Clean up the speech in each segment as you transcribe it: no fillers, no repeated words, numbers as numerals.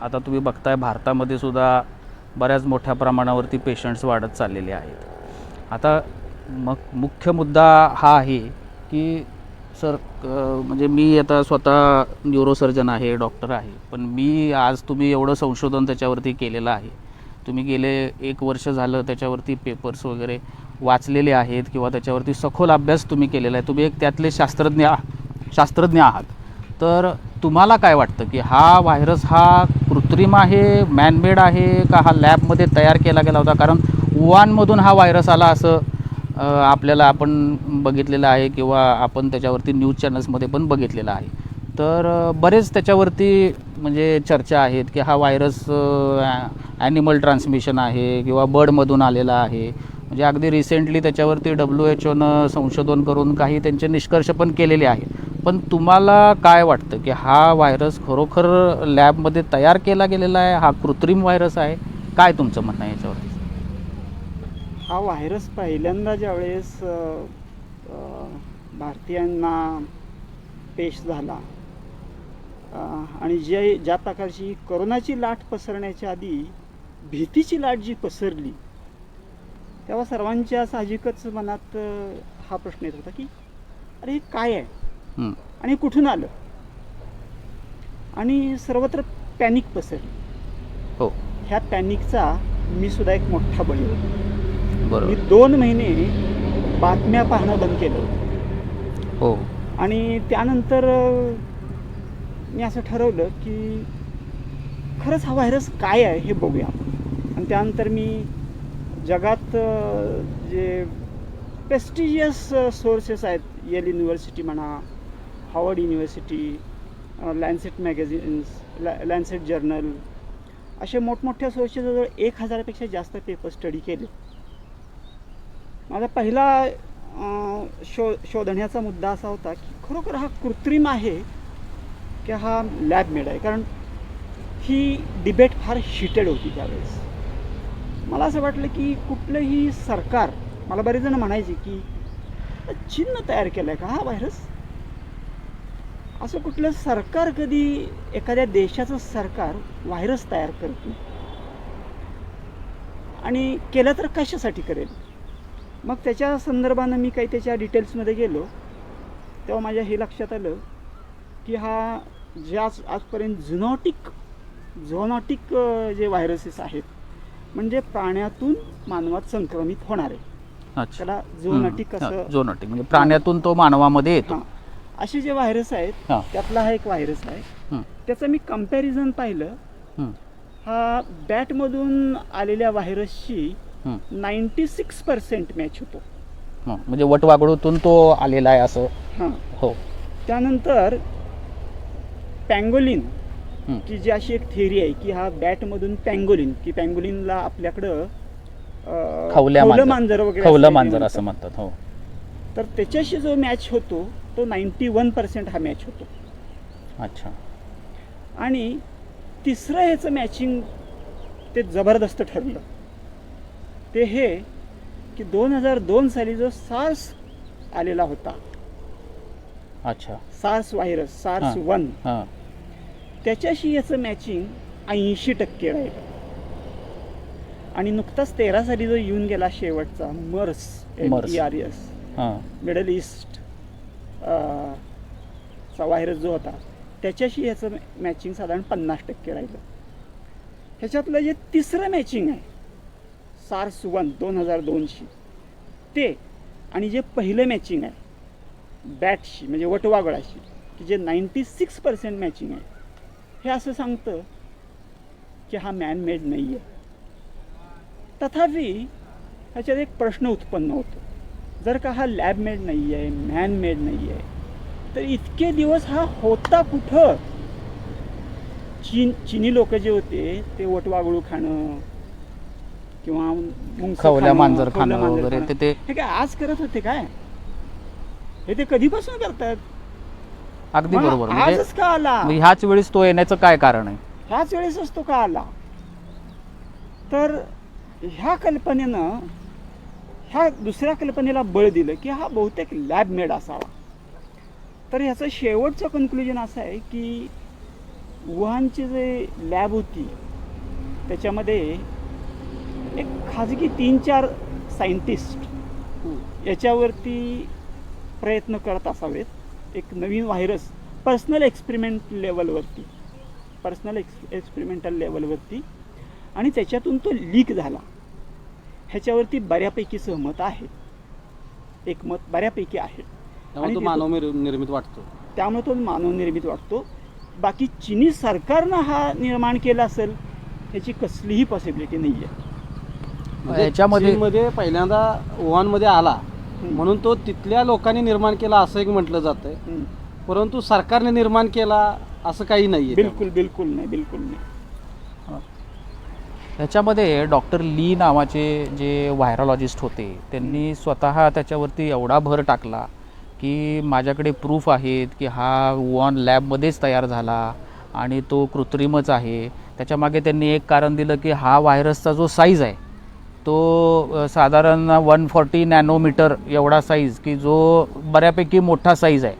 आता तुम्ही बघताय भारतामध्ये सुद्धा बऱ्याच मोठ्या प्रमाणावरती पेशंट्स वाढत चाललेले आहेत. आता मग मुख्य मुद्दा हा आहे की सर म्हणजे मी आता स्वतः न्यूरोसर्जन आहे, डॉक्टर आहे, पण मी आज तुम्ही एवढं संशोधन त्याच्यावरती केलेलं आहे, तुम्ही गेले 1 वर्ष झालं त्याच्यावरती पेपर्स वगैरे वाचलेले आहेत किंवा त्याच्यावरती सखोल अभ्यास तुम्ही केलेला आहे, तुम्ही एक त्यातले शास्त्रज्ञ आहात. तर तुम्हाला काय वाटतं की हा व्हायरस हा कृत्रिम आहे, मॅनमेड आहे का हा लॅबमध्ये तयार केला गेला होता? कारण वुहानमधून हा व्हायरस आला असं आपल्याला आपण बघितलेलं आहे किंवा आपण त्याच्यावरती न्यूज चॅनल्समध्ये पण बघितलेलं आहे. तर बरेच त्याच्यावरती म्हणजे चर्चा आहेत की हा व्हायरस ॲनिमल ट्रान्समिशन आहे किंवा बर्डमधून आलेला आहे. म्हणजे अगदी रिसेंटली त्याच्यावरती WHO संशोधन करून काही त्यांचे निष्कर्ष पण केलेले आहेत. पण तुम्हाला काय वाटतं की हा व्हायरस खरोखर लॅबमध्ये तयार केला गेलेला आहे, हा कृत्रिम व्हायरस आहे? काय तुमचं म्हणणं आहे याच्यावरती? हा व्हायरस पहिल्यांदा ज्यावेळेस भारतीयांना पेश झाला आणि ज्या प्रकारची कोरोनाची लाट पसरण्याच्या आधी भीतीची लाट जी पसरली, तेव्हा सर्वांच्या साहजिकच मनात हा प्रश्न येत होता की अरे हे काय आहे आणि कुठून आलं, आणि सर्वत्र पॅनिक पसरली. हो, ह्या पॅनिकचा मी सुद्धा एक मोठा बळी होतो. बरोबर. मी 2 महिने बातम्या पाहणं बंद केलं होतं. हो, आणि त्यानंतर मी असं ठरवलं की खरंच हा व्हायरस काय आहे हे बघूया आपण. आणि त्यानंतर मी जगात जे प्रेस्टिजियस सोर्सेस आहेत, येल युनिव्हर्सिटी म्हणा, Harvard university, Lancet magazines, Lancet journal, असे मोठमोठ्या सोर्सचे जवळ 1000पेक्षा जास्त पेपर स्टडी केले. माझा पहिला शोधण्याचा मुद्दा असा होता की खरोखर हा कृत्रिम आहे की हा लॅब मेड आहे. कारण ही डिबेट फार हिटेड होती त्यावेळेस. मला असं वाटलं की कुठलंही सरकार, मला बरेच जण म्हणायचे की चीननं तयार केलं आहे का हा व्हायरस? असं कुठलं सरकार, कधी एखाद्या देशाचं सरकार व्हायरस तयार करत नाही, आणि केलं तर कशासाठी करेल? मग त्याच्या संदर्भानं मी काही त्याच्या डिटेल्समध्ये गेलो तेव्हा माझ्या हे लक्षात आलं की हा आजपर्यंत झोनॉटिक जे व्हायरसेस आहेत, म्हणजे प्राण्यातून मानवात संक्रमित होणारे, त्याला झोनॉटिक झोनॉटिक म्हणजे प्राण्यातून तो मानवामध्ये येतो. असे जे व्हायरस आहेत त्यातला हा एक व्हायरस आहे. त्याचं मी कंपॅरिझन पाहिलं. हा बॅटमधून आलेल्या व्हायरसशी 96% मॅच होतो. म्हणजे वटवाघळूतून तो आलेला आहे असं. हो. त्यानंतर पँगोलिन, की जी अशी एक थिअरी आहे की हा बॅटमधून पँगोलिन, की पँगोलिनला आपल्याकडं खवलं मांजर असं म्हणतात. हो. तर त्याच्याशी जो मॅच होतो तो 91% हा मॅच होतो. अच्छा. आणि तिसरं ह्याचं मॅचिंग ते जबरदस्त ठरलं ते हे की 2002 साली जो सार्स आलेला होता, अच्छा, सार्स व्हायरस, सार्स 1, त्याच्याशी याचं मॅचिंग 80% राहिलं. आणि नुकताच 13 साली जो येऊन गेला शेवटचा मर्स, MERS, मिडल ईस्ट चा व्हायरस जो होता, त्याच्याशी याचं मॅचिंग साधारण 50% राहिलं. ह्याच्यातलं जे तिसरं मॅचिंग आहे सार्स 1 2002शी, ते आणि जे पहिलं मॅचिंग आहे बॅटशी म्हणजे वटवाघळाशी, की जे 96% मॅचिंग आहे, हे असं सांगतं की हा मॅनमेड नाही आहे. तथापि ह्याच्यात एक प्रश्न उत्पन्न होतो, जर का हा लॅबमेड नाही आहे, मॅनमेड नाही आहे, तर इतके दिवस हा होता कुठं? चीनी लोक जे होते ते वटवाघळू खाणं किंवा खवल्या मांजर खाणं वगैरे ते हे काय आज करत होते काय? हे ते कधीपासून करतात? अगदी बरोबर. आजच का आला? ह्याच वेळेस तो येण्याचं काय कारण आहे? ह्याच वेळेसच तो का आला? तर ह्या कल्पनेनं ह्या दुसऱ्या कल्पनेला बळ दिलं की हा बहुतेक लॅब मेड असावा. तर ह्याचं शेवटचं कन्क्लुजन असं आहे की वुहानची जे लॅब होती त्याच्यामध्ये एक खाजगी 3-4 सायंटिस्ट याच्यावरती प्रयत्न करत असावेत, एक नवीन व्हायरस पर्सनल एक्सपेरिमेंटल लेवलवरती, आणि त्याच्यातून तो लीक झाला. ह्याच्यावरती बऱ्यापैकी सहमत आहे, एकमत बऱ्यापैकी आहे. त्यामुळे तो मानवनिर्मित वाटतो. त्यामुळे तो मानवनिर्मित वाटतो. बाकी चीनी सरकारनं हा निर्माण केला असेल ह्याची कसलीही पॉसिबिलिटी नाही आहे. म्हणजे याच्यामध्ये चीनमध्ये पहिल्यांदा वुहानमध्ये आला म्हणून तो तिथल्या लोकांनी निर्माण केला असं एक म्हटलं जातंय, परंतु सरकारने निर्माण केला असं काही नाही. बिलकुल नाही. ह्याच्यामध्ये डॉक्टर ली नावाचे जे व्हायरॉलॉजिस्ट होते त्यांनी स्वतः त्याच्यावरती एवढा भर टाकला की माझ्याकडे प्रूफ आहेत की हा वुहान लॅबमध्येच तयार झाला आणि तो कृत्रिमच आहे. त्याच्यामागे त्यांनी एक कारण दिलं की हा व्हायरसचा जो साईज आहे तो साधारण 140 नॅनोमीटर एवढा साईज, की जो बऱ्यापैकी मोठा साईज आहे.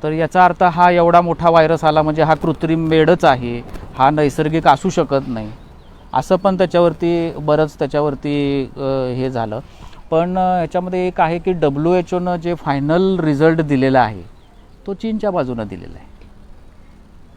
तर याचा अर्थ हा एवढा मोठा व्हायरस आला म्हणजे हा कृत्रिम मेडच आहे, हा नैसर्गिक असू शकत नाही, असं पण त्याच्यावरती हे झालं. पण याच्यामध्ये एक आहे की WHO जे फायनल रिझल्ट दिलेला आहे तो चीनच्या बाजूनं दिलेला आहे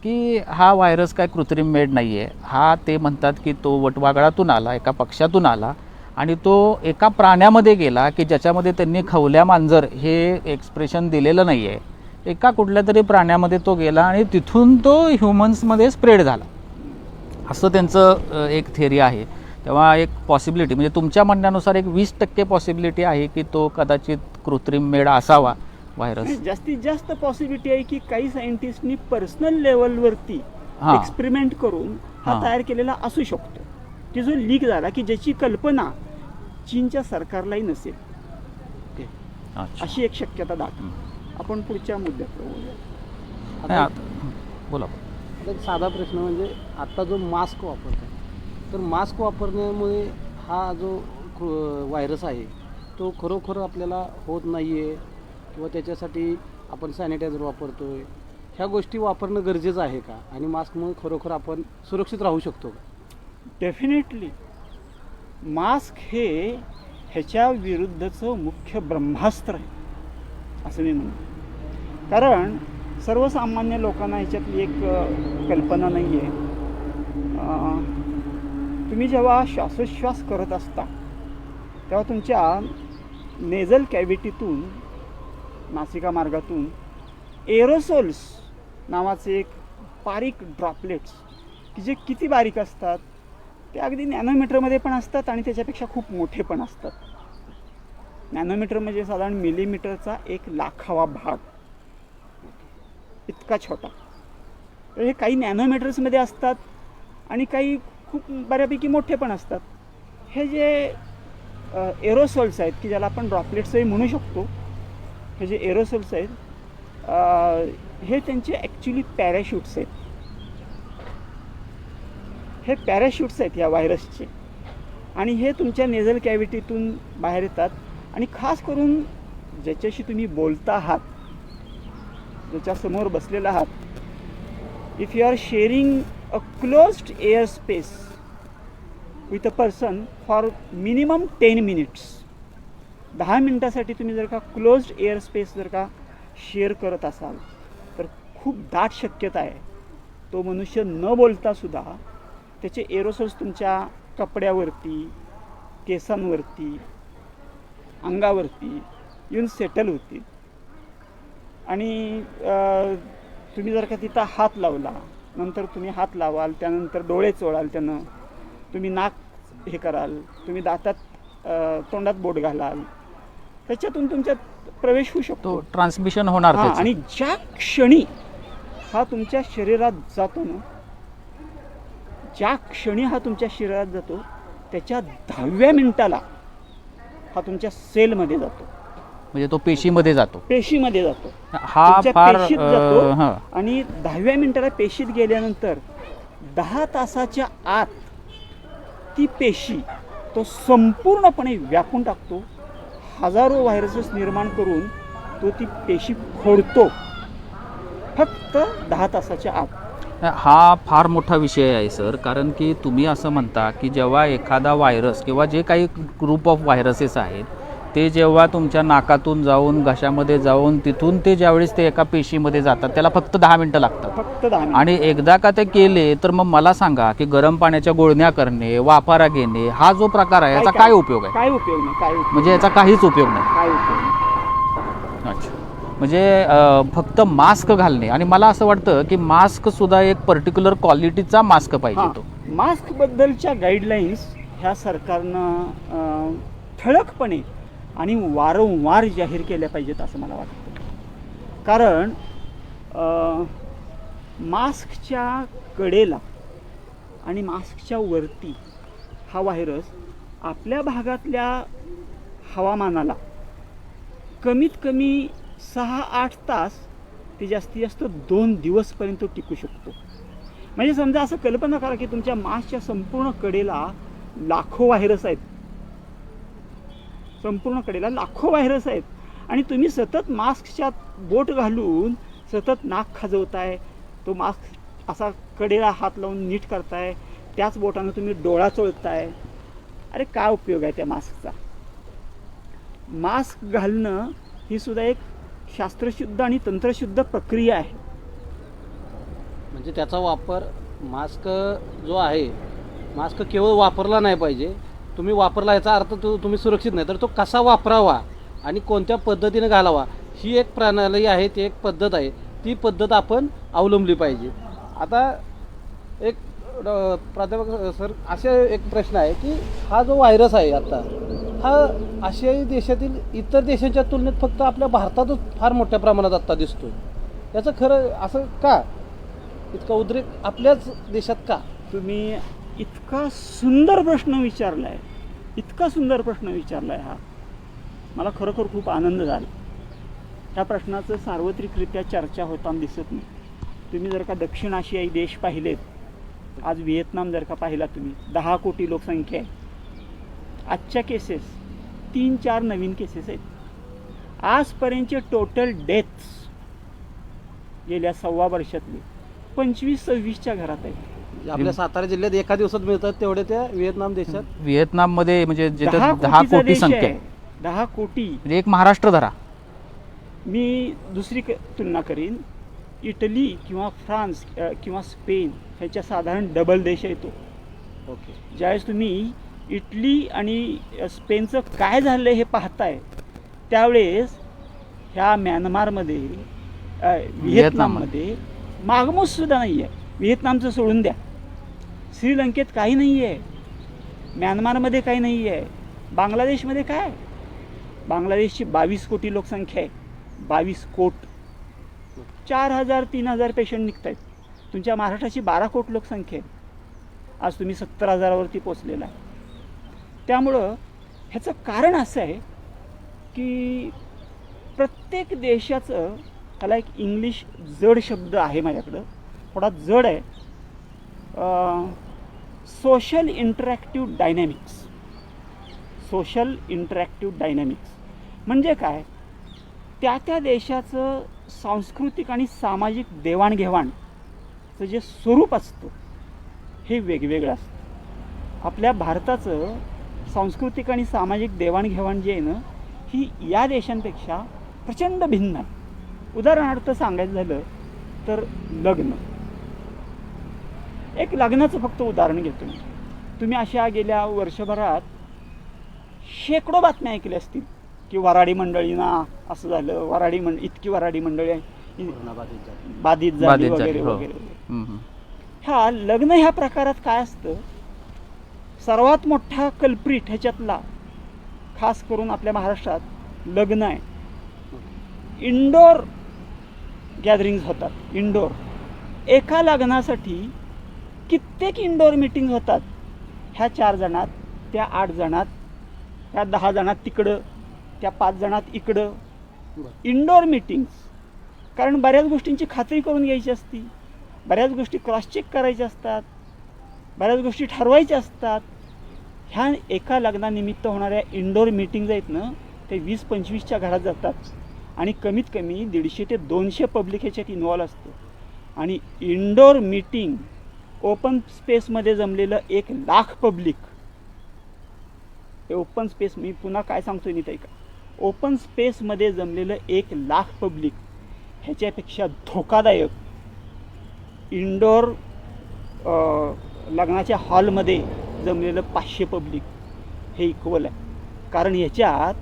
की हा व्हायरस काय कृत्रिम मेड नाही आहे. हा ते म्हणतात की तो वटवाघळातून आला, एका पक्ष्यातून आला आणि तो एका प्राण्यामध्ये गेला की ज्याच्यामध्ये त्यांनी खवल्या मांजर हे एक्सप्रेशन दिलेलं नाही आहे. एका कुठल्या तरी प्राण्यामध्ये तो गेला आणि तिथून तो ह्युमन्समध्ये स्प्रेड झाला, असं त्यांचं एक थिअरी आहे. तेव्हा एक पॉसिबिलिटी म्हणजे तुमच्या म्हणण्यानुसार एक 20% पॉसिबिलिटी आहे की तो कदाचित कृत्रिम मेड असावा व्हायरस. जास्तीत जास्त पॉसिबिलिटी आहे की काही सायंटिस्टनी पर्सनल लेवलवरती एक्सपेरिमेंट करून हा तयार केलेला असू शकतो, की जो लीक झाला की ज्याची कल्पना चीनच्या सरकारलाही नसेल, अशी एक शक्यता दाखवते. आपण पुढच्या मुद्द्यात बोलूया. बोला. आता एक साधा प्रश्न म्हणजे आता जो मास्क वापरतात, तर मास्क वापरण्यामुळे हा जो व्हायरस आहे तो खरोखर आपल्याला होत नाही आहे किंवा त्याच्यासाठी आपण सॅनिटायझर वापरतोय, ह्या गोष्टी वापरणं गरजेचं आहे का? आणि मास्कमुळे खरोखर आपण सुरक्षित राहू शकतो का? डेफिनेटली मास्क हे ह्याच्या विरुद्धचं मुख्य ब्रह्मास्त्र आहे असं मी म्हणतो. कारण सर्वसामान्य लोकांना ह्याच्यातली एक कल्पना नाही आहे. तुम्ही जेव्हा श्वासोच्छ्वास करत असता तेव्हा तुमच्या नेझल कॅव्हिटीतून, नासिका मार्गातून एरोसोल्स नावाचे एक बारीक ड्रॉपलेट्स की जे किती बारीक असतात ते अगदी नॅनोमीटरमध्ये पण असतात आणि त्याच्यापेक्षा खूप मोठे पण असतात. नॅनोमीटर म्हणजे साधारण मिलीमीटरचा 1,00,000वा भाग इतका छोटा. तर हे काही नॅनोमीटर्समध्ये असतात आणि काही खूप बऱ्यापैकी मोठे पण असतात. हे जे एरोसोल्स आहेत की ज्याला आपण ड्रॉपलेट्सही म्हणू शकतो, हे जे एरोसोल्स आहेत हे त्यांचे ॲक्च्युली पॅराशूट्स आहेत. हे पॅराशूट्स आहेत या व्हायरसचे आणि हे तुमच्या नेझल कॅव्हिटीतून बाहेर येतात आणि खास करून ज्याच्याशी तुम्ही बोलता आहात, ज्याच्यासमोर बसलेला आहात, if you are sharing a closed air space with a person for minimum 10 minutes, 10 मिनटासाठी तुम्ही जर का क्लोज्ड एअर स्पेस जर का शेअर करत असाल तर खूप दाट शक्यता आहे तो मनुष्य न बोलतासुद्धा त्याचे एरोसोल्स तुमच्या कपड्यावरती, केसांवरती, अंगावरती येऊन सेटल होतील. आणि तुम्ही जर का तिथं हात लावला, नंतर तुम्ही हात लावाल, त्यानंतर डोळे चोळाल, त्यानं तुम्ही नाक हे कराल, तुम्ही दातात तोंडात बोट घालाल, त्याच्यातून तुमच्यात प्रवेश होऊ शकतो, ट्रान्समिशन होणार. आणि ज्या क्षणी हा तुमच्या शरीरात जातो ना, ज्या क्षणी हा तुमच्या शरीरात जातो त्याच्या 10व्या मिनिटाला हा तुमच्या सेलमध्ये जातो, म्हणजे तो पेशीमध्ये जातो. हा फार पेशीत जातो आणि 10व्या मिनिटाला पेशीत गेल्यानंतर 10 तासाच्या आत ती पेशी तो संपूर्णपणे व्यापून टाकतो. हजारो व्हायरसेस निर्माण करून तो ती पेशी फोडतो फक्त 10 तासाच्या आत. हा फार मोठा विषय आहे सर, कारण की तुम्ही असं म्हणता की जेव्हा एखादा व्हायरस किंवा जे काही ग्रुप ऑफ व्हायरसेस आहेत ते जेव्हा तुमच्या नाकातून जाऊन घशामध्ये जाऊन तिथून ते ज्यावेळेस ते एका पेशीमध्ये जातात त्याला फक्त 10 मिनटं लागतात. फक्त 10 मिनिट. आणि एकदा का ते केले तर मग मला सांगा की गरम पाण्याच्या गुळण्या करणे, वाफारा घेणे हा जो प्रकार आहे याचा काय उपयोग आहे? काय उपयोग नाही, काय उपयोग म्हणजे याचा काहीच उपयोग नाही. काय उपयोग नाही. अच्छा, म्हणजे फक्त मास्क घालणे. आणि मला असं वाटतं की मास्क सुद्धा एक पर्टिक्युलर क्वालिटीचा मास्क पाहिजे तो. मास्क बद्दलच्या गाईडलाईन्स ह्या सरकारनं ठळकपणे आणि वारंवार जाहीर केल्या पाहिजेत असं मला वाटतं. कारण मास्कच्या कडेला आणि मास्कच्या वरती हा व्हायरस आपल्या भागातल्या हवामानाला कमीत कमी 6-8 तास ते जास्तीत जास्त 2 दिवसपर्यंत टिकू शकतो. म्हणजे समजा असं कल्पना करा की तुमच्या मास्कच्या संपूर्ण कडेला लाखो व्हायरस आहेत, संपूर्ण कडेला लाखो व्हायरस आहेत आणि तुम्ही सतत मास्कच्या बोट घालून सतत नाक खाजवताय, तो मास्क असा कडेला हात लावून नीट करताय, त्याच बोटानं तुम्ही डोळा चोळताय. अरे काय उपयोग आहे त्या मास्कचा? मास्क घालणं ही सुद्धा एक शास्त्रशुद्ध आणि तंत्रशुद्ध प्रक्रिया आहे. म्हणजे त्याचा वापर मास्क जो आहे, मास्क केवळ वापरला नाही पाहिजे. तुम्ही वापरला याचा अर्थ तुम्ही सुरक्षित नाही, तर तो कसा वापरावा आणि कोणत्या पद्धतीने घालावा ही एक प्रणाली आहे, ती एक पद्धत आहे. ती पद्धत आपण अवलंबली पाहिजे. आता एक प्राध्यापक सर, असे एक प्रश्न आहे की हा जो व्हायरस आहे आता, हा आशियाई देशातील इतर देशांच्या तुलनेत फक्त आपल्या भारतातच फार मोठ्या प्रमाणात आत्ता दिसतोय. याचं खरं असं का इतका उद्रेक आपल्याच देशात का? तुम्ही इतका सुंदर प्रश्न विचारलाय, इतका सुंदर प्रश्न विचारलाय हा. मला खरोखर खूप आनंद झाला. ह्या प्रश्नाचं सार्वत्रिकरित्या चर्चा होताना दिसत नाही. तुम्ही जर का दक्षिण आशियाई देश पाहिलेत, आज व्हिएतनाम जर का पाहिला तुम्ही, 10 कोटी लोकसंख्या आहे. आजच्या केसेस 3-4 नवीन केसेस आहेत. आजपर्यंतचे टोटल डेथ्स गेल्या 1.25 वर्षातले 25-26च्या घरात आहेत. आपल्या सातारा जिल्ह्यात एका दिवसात मिळतात तेवढे त्या व्हिएतनाम देशात. व्हिएतनाममध्ये म्हणजे जिथे 10 10 कोटीचा कोटी देश संख्या आहे. आहे, 10 कोटी. म्हणजे एक महाराष्ट्र धरा. मी दुसरी तुलना करीन, इटली किंवा फ्रान्स किंवा स्पेन ह्याच्या साधारण डबल देश आहे तो. ओके. ज्यावेळेस तुम्ही इटली आणि स्पेनचं काय झालं हे पाहताय, त्यावेळेस ह्या म्यानमारमध्ये व्हिएतनाममध्ये मागमूससुद्धा नाही आहे. व्हिएतनामचं सोडून द्या, श्रीलंकेत काही नाही आहे, म्यानमारमध्ये काही नाही आहे, बांगलादेशमध्ये काय? बांगलादेशची 22 कोटी लोकसंख्या आहे. 22 कोट, 4,000-3,000 पेशंट निघत आहेत. तुमच्या महाराष्ट्राची 12 कोट लोकसंख्या आहे. आज तुम्ही 70,000वरती पोचलेला आहे. त्यामुळं ह्याचं कारण असं आहे की प्रत्येक देशाचं, त्याला एक इंग्लिश जड शब्द आहे माझ्याकडं, थोडा जड आहे, social interactive dynamics. Social interactive dynamics म्हणजे काय? त्या देशाचं सांस्कृतिक आणि सामाजिक देवाणघेवाणचं जे स्वरूप असतं हे वेगवेगळं असतं. आपल्या भारताचं सांस्कृतिक आणि सामाजिक देवाणघेवाण जे आहे ना, ही या देशांपेक्षा प्रचंड भिन्न आहे. उदाहरणार्थ सांगायचं झालं तर लग्न. एक लग्नाचं फक्त उदाहरण घेतो मी. तुम्ही अशा गेल्या वर्षभरात शेकडो बातम्या ऐकल्या असतील की वराडी मंडळींना असं झालं, इतकी वराडी मंडळी बाधित झाली वगैरे वगैरे. ह्या लग्न ह्या प्रकारात काय असतं, सर्वात मोठा कल्प्रिट ह्याच्यातला खास करून आपल्या महाराष्ट्रात लग्न आहे. इंडोर गॅदरिंग्ज होतात. इंडोर एका लग्नासाठी कित्येक इंडोर मीटिंग होतात. ह्या 4 जणात, त्या 8 जणात, त्या 10 जणात तिकडं, त्या 5 जणात इकडं. Indoor meetings. कारण बऱ्याच गोष्टींची खात्री करून घ्यायची असती, बऱ्याच गोष्टी क्रॉस चेक करायच्या असतात, बऱ्याच गोष्टी ठरवायच्या असतात. ह्या एका लग्नानिमित्त होणाऱ्या इंडोर मीटिंग्ज आहेत ना, ते 20-25च्या घरात जातात आणि कमीत कमी 150 ते 200 पब्लिक ह्याच्यात इन्व्हॉल्व असतं. आणि इंडोर मीटिंग ओपन स्पेसमध्ये जमलेलं 1,00,000 पब्लिक, हे ओपन स्पेस, मी पुन्हा काय सांगतोय नीट ऐका, ओपन स्पेसमध्ये जमलेलं 1,00,000 पब्लिक ह्याच्यापेक्षा धोकादायक इंडोर लग्नाच्या हॉलमध्ये जमलेलं 500 पब्लिक हे इक्वल आहे. कारण ह्याच्यात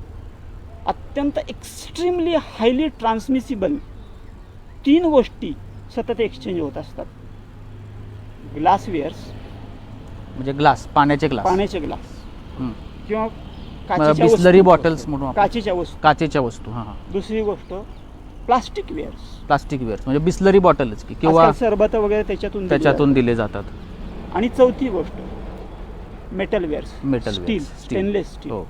अत्यंत एक्स्ट्रीमली हायली ट्रान्समिसिबल 3 गोष्टी सतत एक्सचेंज होत असतात. ग्लासवेअर्स म्हणजे ग्लास, पाण्याचे ग्लास, पाण्याचे ग्लास हं. किंवा बिस्लरी बॉटल्स म्हणून आपण. काचेच्या वस्तू. हां हां. दुसरी गोष्ट प्लास्टिक वेअर्स, प्लास्टिक वेअर्स म्हणजे बिस्लरी बॉटलच की किंवा सरबत वगैरे त्याच्यातून दिले जातात. आणि चौथी गोष्ट metal wears, metal steel, stainless steel. हो.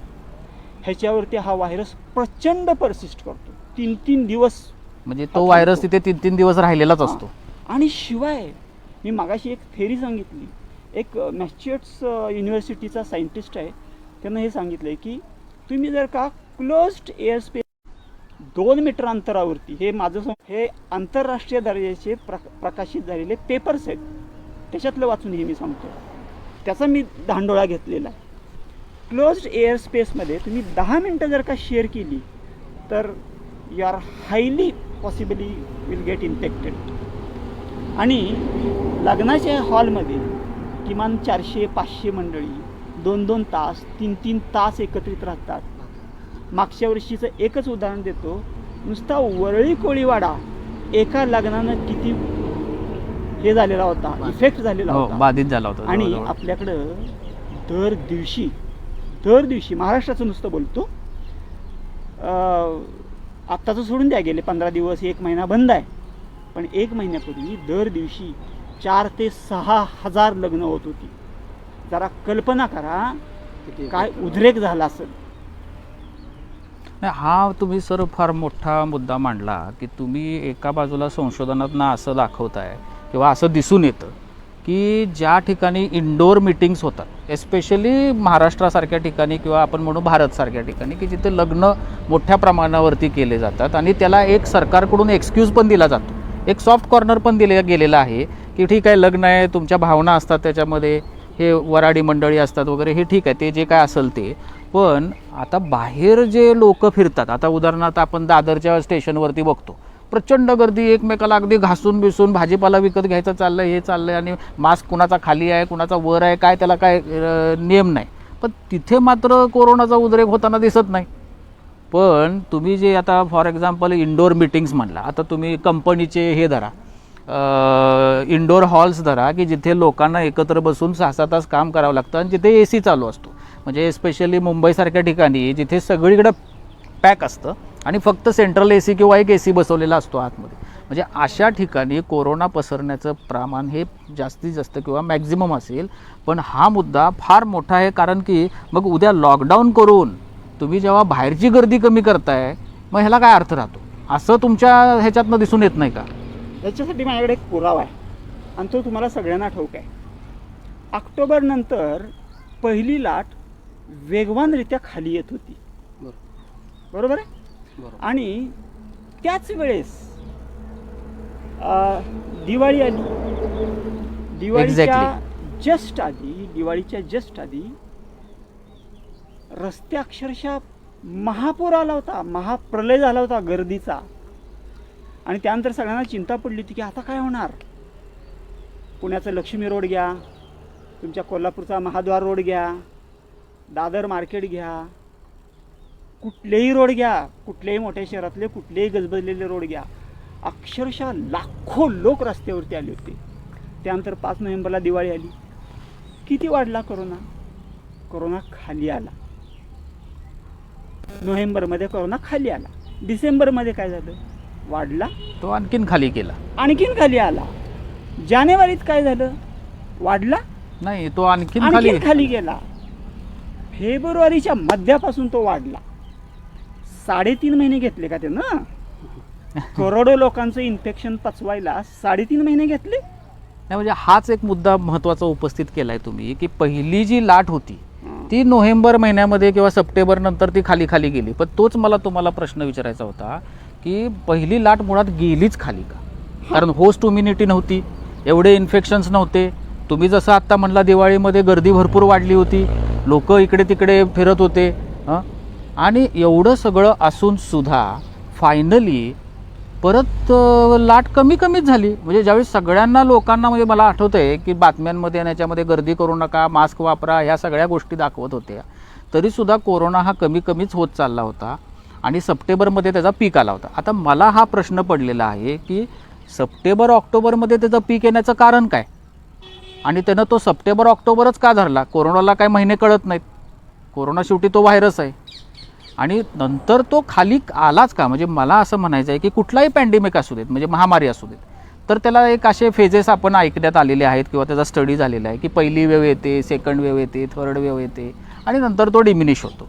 ह्याच्यावरती हा व्हायरस प्रचंड परसिस्ट करतो 3-3 दिवस. म्हणजे तो व्हायरस तिथे 3-3 दिवस राहिलेलाच असतो. आणि शिवाय मी मागाशी एक थेरी सांगितली, एक मॅसेच्युसेट्स युनिव्हर्सिटीचा सायंटिस्ट आहे, त्यानं हे सांगितलं आहे की तुम्ही जर का क्लोज्ड एअर स्पेस 2 मीटर अंतरावरती, हे आंतरराष्ट्रीय दर्जाचे प्रकाशित झालेले पेपर्स आहेत, त्याच्यातलं वाचून हे मी सांगतो, त्याचा मी धांडोळा घेतलेला आहे. क्लोज्ड एअर स्पेसमध्ये तुम्ही 10 मिनटं जर का शेअर केली तर you are highly possibly will get infected. आणि लग्नाच्या हॉलमध्ये किमान 400-500 मंडळी 2-2 तास 3-3 तास एकत्रित राहतात. मागच्या वर्षीचं एकच उदाहरण देतो, नुसता वरळी कोळीवाडा एका लग्नानं किती हे झालेला होता, इफेक्ट झालेला हो, होता, बाधित झाला होता. आणि जवळजवळ. आपल्याकडं दर दिवशी महाराष्ट्राचं नुसतं बोलतो, आत्ताचं सोडून द्या, गेले 15 दिवस 1 महिना बंद आहे, पण 1 महिन्यापूर्वी दर दिवशी 4 ते 6 हजार लग्न होत होती. जरा कल्पना करा काय उद्रेक झाला असेल. नाही, हा तुम्ही सर फार मोठा मुद्दा मांडला की तुम्ही एका बाजूला संशोधनातनं असं दाखवताय किंवा असं दिसून येतं की ज्या ठिकाणी इंडोर मीटिंग्स होतात, एस्पेशली महाराष्ट्रासारख्या ठिकाणी किंवा आपण म्हणू भारतसारख्या ठिकाणी, की जिथे लग्न मोठ्या प्रमाणावरती केले जातात आणि त्याला एक सरकारकडून एक्सक्यूज पण दिला जातो, एक सॉफ्ट कॉर्नर पण दिले गेलेलं आहे की ठीक आहे, लग्न आहे, तुमच्या भावना असतात त्याच्यामध्ये, हे वराडी मंडळी असतात वगैरे, हे ठीक आहे, ते जे काय असेल ते. पण आता बाहेर जे लोक फिरतात, आता उदाहरणार्थ आपण दादरच्या स्टेशनवरती बघतो, प्रचंड गर्दी, एकमेकाला अगदी घासून बिसून भाजीपाला विकत घ्यायचं चाललं, हे चाललं, आणि मास्क कुणाचा खाली आहे कुणाचा वर आहे काय त्याला काय नियम नाही. पण तिथे मात्र कोरोनाचा उद्रेक होताना दिसत नाही. पण तुम्ही जे आता फॉर एक्झाम्पल इंडोर मीटिंग्स म्हणला, आता तुम्ही कंपनीचे हे धरा, इंडोर हॉल्स धरा की जिथे लोकांना एकत्र बसून 6-6 तास काम करावं लागतं आणि जिथे AC चालू असतो. म्हणजे स्पेशली मुंबईसारख्या ठिकाणी जिथे सगळीकडं पॅक असतं आणि फक्त सेंट्रल AC किंवा एक AC बसवलेला असतो आतमध्ये, म्हणजे अशा ठिकाणी कोरोना पसरण्याचं प्रमाण हे जास्तीत जास्त किंवा मॅक्झिमम असेल. पण हा मुद्दा फार मोठा आहे, कारण की मग उद्या लॉकडाऊन करून तुम्ही जेव्हा बाहेरची गर्दी कमी करताय, मग ह्याला काय अर्थ राहतो, असं तुमच्या ह्याच्यातनं दिसून येत नाही का? याच्यासाठी माझ्याकडे एक पुरावा आहे आणि तो तुम्हाला सगळ्यांना ठाऊक आहे. ऑक्टोबर नंतर पहिली लाट वेगवानरित्या खाली येत होती, बरोबर आहे. आणि त्याच वेळेस दिवाळी आली. दिवाळीच्या जस्ट आधी रस्ते अक्षरशः महापूर आला होता, महाप्रलय झाला होता गर्दीचा. आणि त्यानंतर सगळ्यांना चिंता पडली होती की आता काय होणार. पुण्याचं लक्ष्मी रोड घ्या, तुमच्या कोल्हापूरचा महाद्वार रोड घ्या, दादर मार्केट घ्या, कुठलेही रोड घ्या, कुठल्याही मोठ्या शहरातले कुठलेही गजबजलेले रोड घ्या, अक्षरशः लाखो लोक रस्त्यावरती आले होते. त्यानंतर 5 नोव्हेंबरला दिवाळी आली. किती वाढला कोरोना खाली आला. नोव्हेंबरमध्ये कोरोना खाली आला. डिसेंबरमध्ये काय झालं, वाढला, तो आणखीन खाली केला, आणखीन खाली आला. जानेवारीत काय झालं, वाढला नाही, तो आणखीन खाली गेला. फेब्रुवारीच्या मध्यापासून तो वाढला. 3.5 महिने घेतले का त्यानं? करोडो लोकांचं इन्फेक्शन पचवायला 3.5 महिने घेतले. नाही, म्हणजे हाच एक मुद्दा महत्त्वाचा उपस्थित केलाय तुम्ही की पहिली जी लाट होती ती नोव्हेंबर महिन्यामध्ये किंवा सप्टेंबर नंतर ती खाली गेली. पण तोच मला तुम्हाला प्रश्न विचारायचा होता की पहिली लाट मुळात गेलीच खाली का? कारण होस्ट इम्युनिटी नव्हती, एवढे इन्फेक्शन्स नव्हते. तुम्ही जसं आत्ता म्हणला दिवाळीमध्ये गर्दी भरपूर वाढली होती, लोक इकडे तिकडे फिरत होते. आणि एवढं सगळं असूनसुद्धा फायनली परत लाट कमी कमीच झाली. म्हणजे ज्यावेळी सगळ्यांना लोकांना, म्हणजे मला आठवतं आहे की बातम्यांमध्ये आणि याच्यामध्ये गर्दी करू नका, मास्क वापरा, ह्या सगळ्या गोष्टी दाखवत होत्या, तरीसुद्धा कोरोना हा कमी कमीच होत चालला होता आणि सप्टेंबरमध्ये त्याचा पीक आला होता. आता मला हा प्रश्न पडलेला आहे की सप्टेंबर ऑक्टोबरमध्ये त्याचं पीक येण्याचं कारण काय, आणि त्यानं तो सप्टेंबर ऑक्टोबरच का धरला? कोरोनाला काय महिने कळत नाहीत, कोरोना शेवटी तो व्हायरस आहे. आणि नंतर तो खाली आलाच का? म्हणजे मला असं म्हणायचं आहे की कुठलाही पॅन्डेमिक असू देत, म्हणजे महामारी असू देत, तर त्याला एक असे फेजेस आपण ऐकण्यात आलेले आहेत किंवा त्याचा स्टडी झालेला आहे की पहिली वेव येते, सेकंड वेव येते, थर्ड वेव येते आणि नंतर तो डिमिनिश होतो.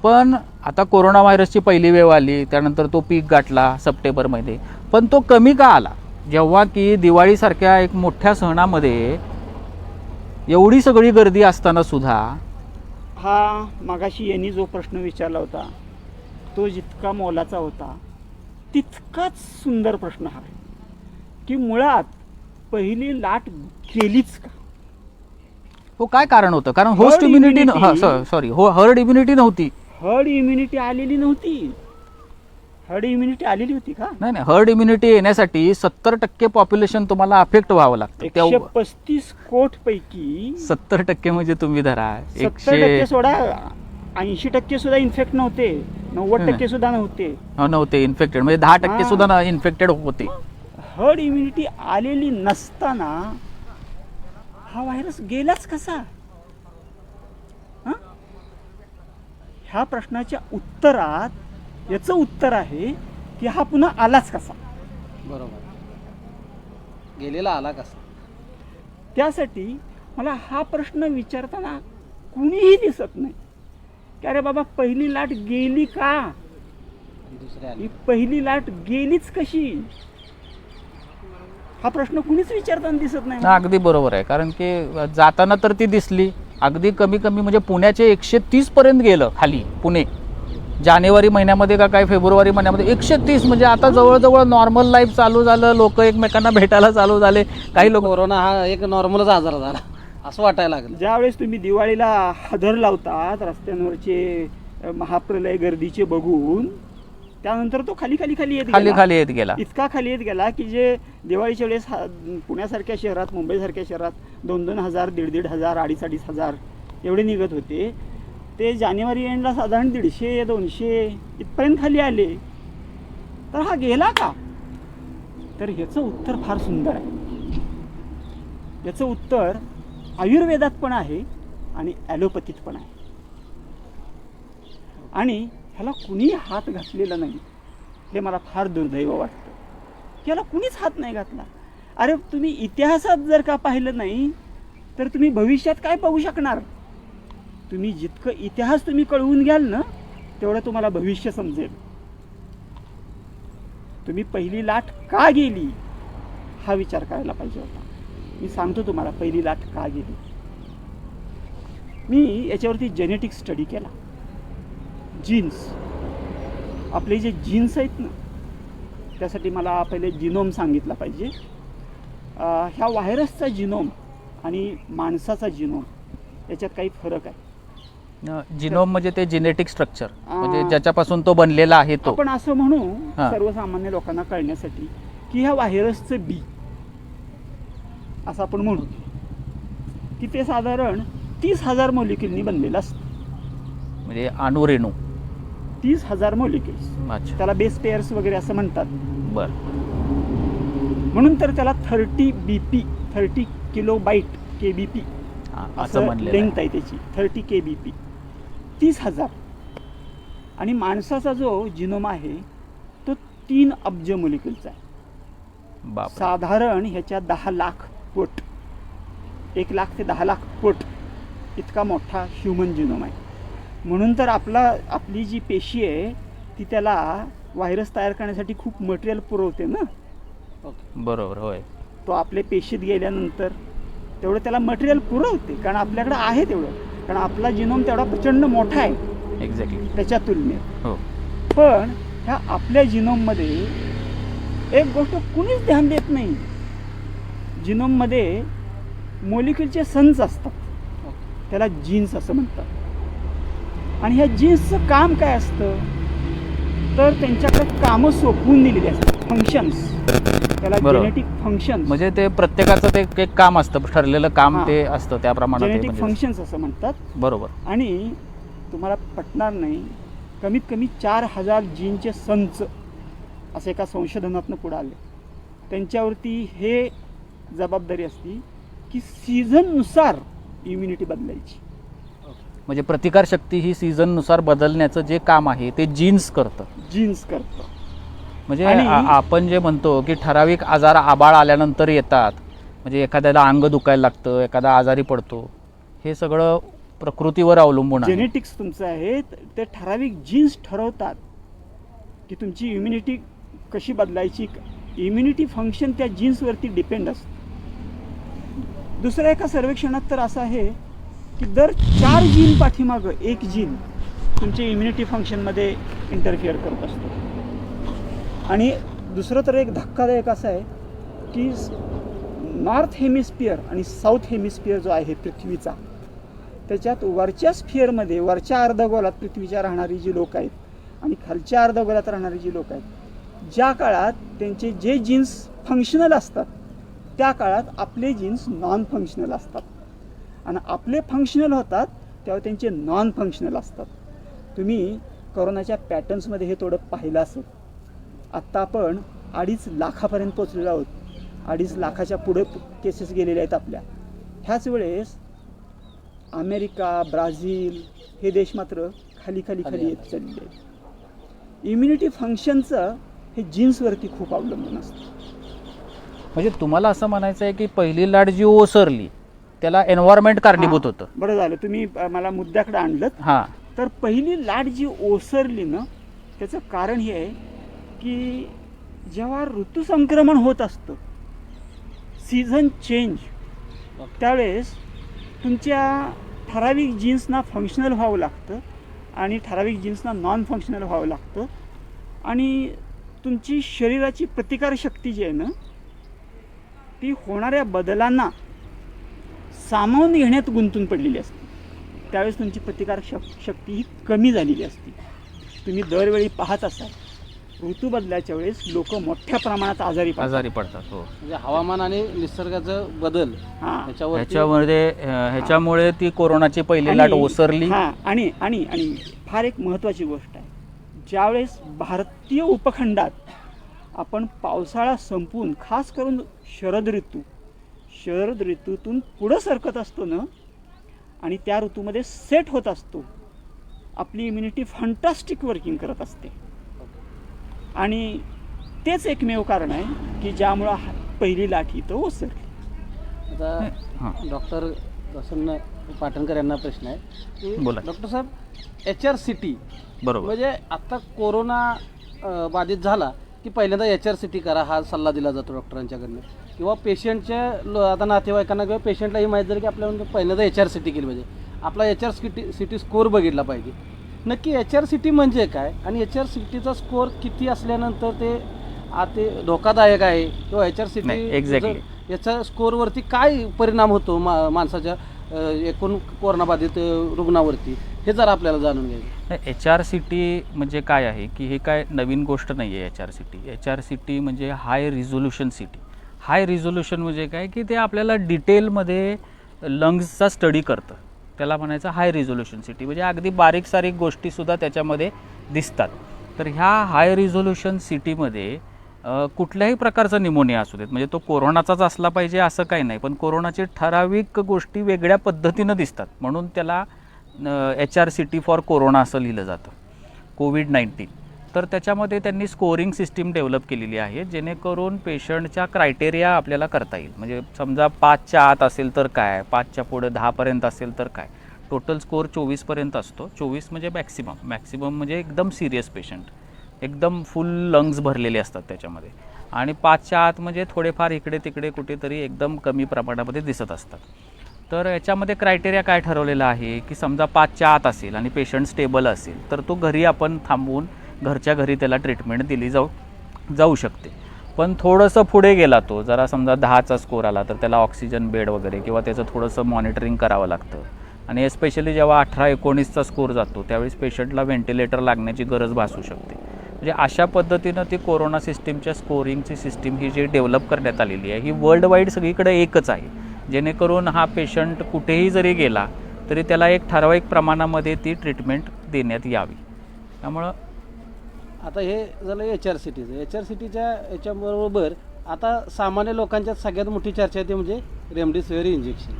पण आता कोरोना व्हायरसची पहिली वेव आली, त्यानंतर तो पीक गाठला सप्टेंबरमध्ये, पण तो कमी का आला? जेव्हा की दिवाळीसारख्या एक मोठ्या सणामध्ये एवढी सगळी गर्दी असताना सुद्धा. हा मगाशी यांनी जो प्रश्न विचारला होता तो जितका मोलाचा होता तितकाच सुंदर प्रश्न हा आहे की मुळात पहिली लाट गेलीच का? हो, काय कारण होतं? कारण होस्ट इम्युनिटी हर्ड इम्युनिटी नव्हती. हर्ड इम्युनिटी आलेली नव्हती. हर्ड इम्युनिटी आलेली होती का? नाही, हर्ड इम्युनिटी येण्यासाठी 70% पॉप्युलेशन तुम्हाला अफेक्ट व्हावं लागतं. 135 कोट पैकी 70% म्हणजे तुम्ही धरा 70% सोडा, 80% सुद्धा इन्फेक्ट नव्हते, 90% सुद्धा नव्हते इन्फेक्टेड, म्हणजे 10% सुद्धा इन्फेक्टेड होते. हर्ड इम्युनिटी आलेली नसताना हा व्हायरस गेलाच कसा? ह्या प्रश्नाच्या उत्तरात याचं उत्तर आहे की हा पुन्हा आलाच कसा. बरोबर, गेलेला आला कसा. त्यासाठी मला हा प्रश्न विचारताना कुणीही दिसत नाही की अरे बाबा पहिली लाट गेली का, ही पहिली लाट गेलीच कशी, हा प्रश्न कुणीच विचारताना दिसत नाही. अगदी बरोबर आहे, कारण की जाताना तर ती दिसली अगदी कमी म्हणजे पुण्याचे 130 पर्यंत गेलं खाली पुणे, जानेवारी महिन्यामध्ये का काय फेब्रुवारी महिन्यामध्ये 130. म्हणजे आता जवळजवळ नॉर्मल लाईफ चालू झालं, लोक एकमेकांना भेटायला चालू झाले. काही लोक, कोरोना हा एक नॉर्मलच आजार झाला असं वाटायला लागलं. ज्यावेळेस तुम्ही दिवाळीला हदर लावतात रस्त्यांवरचे महाप्रलय गर्दीचे बघून, त्यानंतर तो खाली येत गेला. इतका खाली येत गेला की जे दिवाळीच्या वेळेस पुण्यासारख्या शहरात, मुंबईसारख्या शहरात 2-2 हजार, 1,500, 2,500 हजार एवढे निघत होते, ते जानेवारी एंडला साधारण 150-200 इथपर्यंत खाली आले. तर हा गेला का? तर ह्याचं उत्तर फार सुंदर आहे. याचं उत्तर आयुर्वेदात पण आहे आणि ॲलोपॅथीत पण आहे. आणि ह्याला कुणी हात घातलेला नाही, हे मला फार दुर्दैव वाटतं. ह्याला कुणीच हात नाही घातला. अरे तुम्ही इतिहासात जर का पाहिलं नाही तर तुम्ही भविष्यात काय पाहू शकणार? तुम्ही जितकं इतिहास तुम्ही कळवून घ्याल ना तेवढं तुम्हाला भविष्य समजेल. तुम्ही पहिली लाट का गेली हा विचार करायला पाहिजे होता. मी सांगतो तुम्हाला पहिली लाट का गेली. मी याच्यावरती जेनेटिक स्टडी केला. जीन्स, आपले जे जीन्स आहेत ना, त्यासाठी मला पहिले जिनोम सांगितला पाहिजे. ह्या व्हायरसचा जिनोम आणि माणसाचा जिनोम याच्यात काही फरक आहे. जिनोम म्हणजे ते जेनेटिक स्ट्रक्चर, म्हणजे ज्याच्यापासून तो बनलेला आहे तो. आपण असं म्हणू सर्वसामान्य लोकांना कळण्यासाठी की ह्या व्हायरसचं बी असं आपण म्हणू की ते साधारण 30,000 मॉलिक्युलनी बनलेलं असतं. म्हणजे अणुरेणू 30,000 मॉलिक्युल्स, त्याला बेस पेअर्स वगैरे असं म्हणतात. बरं, म्हणून तर त्याला 30 BP 30 किलोबाईट KBP असं लेंथ आहे त्याची. 30 KBP 30,000. आणि माणसाचा जो जिनोम आहे तो 3 अब्ज मॉलिक्युलचा आहे. साधारण ह्याच्या 10 लाख पट, 1 लाख ते 10 लाख पट इतका मोठा ह्युमन जिनोम आहे. म्हणून तर आपली जी पेशी आहे ती त्याला व्हायरस तयार करण्यासाठी खूप मटेरियल पुरवते ना. बरोबर, होय. तो आपल्या पेशीत गेल्यानंतर तेवढं त्याला मटेरियल पुरवते, कारण आपल्याकडे आहे तेवढं, कारण आपला जिनोम तेवढा प्रचंड मोठा आहे एक्झॅक्टली त्याच्या तुलनेत. हो. पण ह्या आपल्या जिनोममध्ये एक गोष्ट कुणीच ध्यान देत नाही, जिनोममध्ये मोलिक्युलचे संच असतात, त्याला जीन्स असं म्हणतात. आणि ह्या जीन्सचं काम काय असतं, तर त्यांच्याकडे कामं सोपवून दिलेली असतात, फंक्शन्स, त्याला बरोबर. जेनेटिक फंक्शन्स, म्हणजे ते प्रत्येकाचं ते एक काम असतं, ठरलेलं काम हां. ते असतं, त्याप्रमाणे ते जेनेटिक म्हणजे फंक्शन्स असं म्हणतात. बरोबर. आणि तुम्हाला पटणार नाही, कमीत कमी 4000 जीनचे संच असं एका संशोधनातनं पुढे आले. त्यांच्यावरती हे जबाबदारी असती की सीझननुसार इम्युनिटी बदलायची. म्हणजे प्रतिकारशक्ती ही सीझननुसार बदलण्याचं जे काम आहे ते जीन्स करतं. जीन्स करतं. म्हणजे आणि- आपण जे म्हणतो की ठराविक आजार आबाळ आल्यानंतर येतात, म्हणजे एखाद्याला अंग दुखायला लागतं, एखादा आजारी पडतो, हे सगळं प्रकृतीवर अवलंबून आहे. जेनेटिक्स तुमचं आहे, ते ठराविक जीन्स ठरवतात की तुमची इम्युनिटी कशी बदलायची. इम्युनिटी फंक्शन त्या जीन्सवरती डिपेंड असतं. दुसऱ्या एका सर्वेक्षणात तर असं आहे की दर 4 जीन पाठीमागं एक जीन तुमच्या इम्युनिटी फंक्शनमध्ये इंटरफिअर करत असतो. आणि दुसरं तर एक धक्कादायक असं आहे की नॉर्थ हेमिस्फिअर आणि साऊथ हेमिस्फिअर जो आहे पृथ्वीचा, त्याच्यात वरच्या स्फिअरमध्ये, वरच्या अर्धगोलात पृथ्वीच्या राहणारी जी लोक आहेत आणि खालच्या अर्धगोलात राहणारी जी लोक आहेत, ज्या काळात त्यांचे जे जीन्स फंक्शनल असतात त्या काळात आपले जीन्स नॉन फंक्शनल असतात, आणि आपले फंक्शनल होतात तेव्हा त्यांचे नॉन फंक्शनल असतात. तुम्ही कोरोनाच्या पॅटर्न्समध्ये हे थोडं पाहिलं असेल. आत्ता आपण 2.5 लाखापर्यंत पोचलेलो आहोत. 2.5 लाखाच्या पुढे केसेस गेलेल्या आहेत आपल्या. ह्याच वेळेस अमेरिका, ब्राझील हे देश मात्र खाली येत चाललेले आहेत. इम्युनिटी फंक्शनचं हे जीन्सवरती खूप अवलंबून असतं. म्हणजे तुम्हाला असं म्हणायचं आहे की पहिली लाट जी ओसरली त्याला एन्व्हायरमेंट कारणीभूत होतं. बरं झालं तुम्ही मला मुद्द्याकडे आणलं. हां. तर पहिली लाट जी ओसरली ना, त्याचं कारण हे आहे की जेव्हा ऋतुसंक्रमण होत असतं, सीझन चेंज, त्यावेळेस तुमच्या ठराविक जीन्सना फंक्शनल व्हावं लागतं आणि ठराविक जीन्सना नॉन फंक्शनल व्हावं लागतं. आणि तुमची शरीराची प्रतिकारशक्ती जी आहे ना, ती होणाऱ्या बदलांना सामावून घेण्यात गुंतून पडलेली असते. त्यावेळेस तुमची शक्ती ही कमी झालेली असते. तुम्ही दरवेळी पाहत असाल, ऋतू बदलाच्या वेळेस लोक मोठ्या प्रमाणात आजारी पडतात. हो. म्हणजे हवामान आणि निसर्गाचं बदल हां, ह्याच्यामुळे ती कोरोनाची पहिली लाट ओसरली. हां. आणि आणि आणि फार एक महत्त्वाची गोष्ट आहे, ज्यावेळेस भारतीय उपखंडात आपण पावसाळा संपवून खास करून शरद ऋतूतून पुढं सरकत असतो ना, आणि त्या ऋतूमध्ये सेट होत असतो, आपली इम्युनिटी फंटास्टिक वर्किंग करत असते. आणि तेच एकमेव कारण आहे की ज्यामुळं पहिली लाट इथं ओसरली. आता डॉक्टर प्रसन्न पाटणकर यांना प्रश्न आहे की बोला. डॉक्टर साहेब, HRCT बरोबर. म्हणजे आता कोरोना बाधित झाला की पहिल्यांदा HRCT करा हा सल्ला दिला जातो डॉक्टरांच्याकडनं, किंवा पेशंटच्या आता नातेवाईकांना किंवा पेशंटला ही माहीत झाली की आपल्याला पहिल्यांदा HRCT केली पाहिजे, आपला HRCT स्कोअर बघितला पाहिजे. नक्की HRCT म्हणजे काय आणि HRCTचा स्कोअर किती असल्यानंतर ते धोकादायक आहे, किंवा HRCT एक्झॅक्टली याच्या स्कोअरवरती काय परिणाम होतो माणसाच्या एकूण कोरोनाबाधित रुग्णावरती, हे जर आपल्याला जाणून घ्यायचं. HRCT म्हणजे काय आहे की हे काय नवीन गोष्ट नाही आहे. HRCT म्हणजे high resolution city. High resolution म्हणजे काय की ते आपल्याला डिटेलमध्ये लंग्सचा स्टडी करतं, त्याला म्हणायचं हाय रिझोल्युशन सिटी. म्हणजे अगदी बारीक सारीक गोष्टीसुद्धा त्याच्यामध्ये दिसतात. तर ह्या हाय रिझोल्युशन सिटीमध्ये कुठल्याही प्रकारचा निमोनिया असू देत, म्हणजे तो कोरोनाचाच असला पाहिजे असं काही नाही, पण कोरोनाचे ठराविक गोष्टी वेगळ्या पद्धतीनं दिसतात, म्हणून त्याला HRCT फॉर कोरोना असं लिहिलं जातं, कोविड-19. तर त्याच्यामध्ये त्यांनी स्कोरिंग सिस्टीम डेव्हलप केलेली आहे, जेणेकरून पेशंटच्या क्रायटेरिया आपल्याला करता येईल. म्हणजे समजा 5च्या आत असेल तर काय, 5च्या पुढे 10पर्यंत असेल तर काय. टोटल स्कोअर 24पर्यंत असतो. 24 म्हणजे मॅक्सिमम म्हणजे एकदम सिरियस पेशंट, एकदम फुल लंग्स भरलेले असतात त्याच्यामध्ये. आणि 5च्या आत म्हणजे थोडेफार इकडे तिकडे कुठेतरी एकदम कमी प्रमाणामध्ये दिसत असतात. तर याच्यामध्ये क्रायटेरिया काय ठरवलेला आहे की समजा 5च्या आत असेल आणि पेशंट स्टेबल असेल तर तो घरी आपण थांबवून घरच्या घरी त्याला ट्रीटमेंट दिली जाऊ शकते. पण थोडंसं पुढे गेला तो, जरा समजा 10चा स्कोर आला तर त्याला ऑक्सिजन बेड वगैरे किंवा त्याचं थोडंसं मॉनिटरिंग करावं लागतं. आणि एस्पेशली जेव्हा 18-19चा स्कोर जातो त्यावेळेस पेशंटला व्हेंटिलेटर लागण्याची गरज भासू शकते. म्हणजे अशा पद्धतीनं ती कोरोना सिस्टीमच्या स्कोरिंगची सिस्टीम ही जी डेव्हलप करण्यात आलेली आहे ही वर्ल्ड वाईड सगळीकडे एकच आहे, जेणेकरून हा पेशंट कुठेही जरी गेला तरी त्याला एक ठराविक प्रमाणामध्ये ती ट्रीटमेंट देण्यात यावी. त्यामुळं आता हे झालं HRCTचं. HRCTच्या याच्याबरोबर आता सामान्य लोकांच्यात सगळ्यात मोठी चर्चा येते म्हणजे रेमडेसिवीर इंजेक्शन.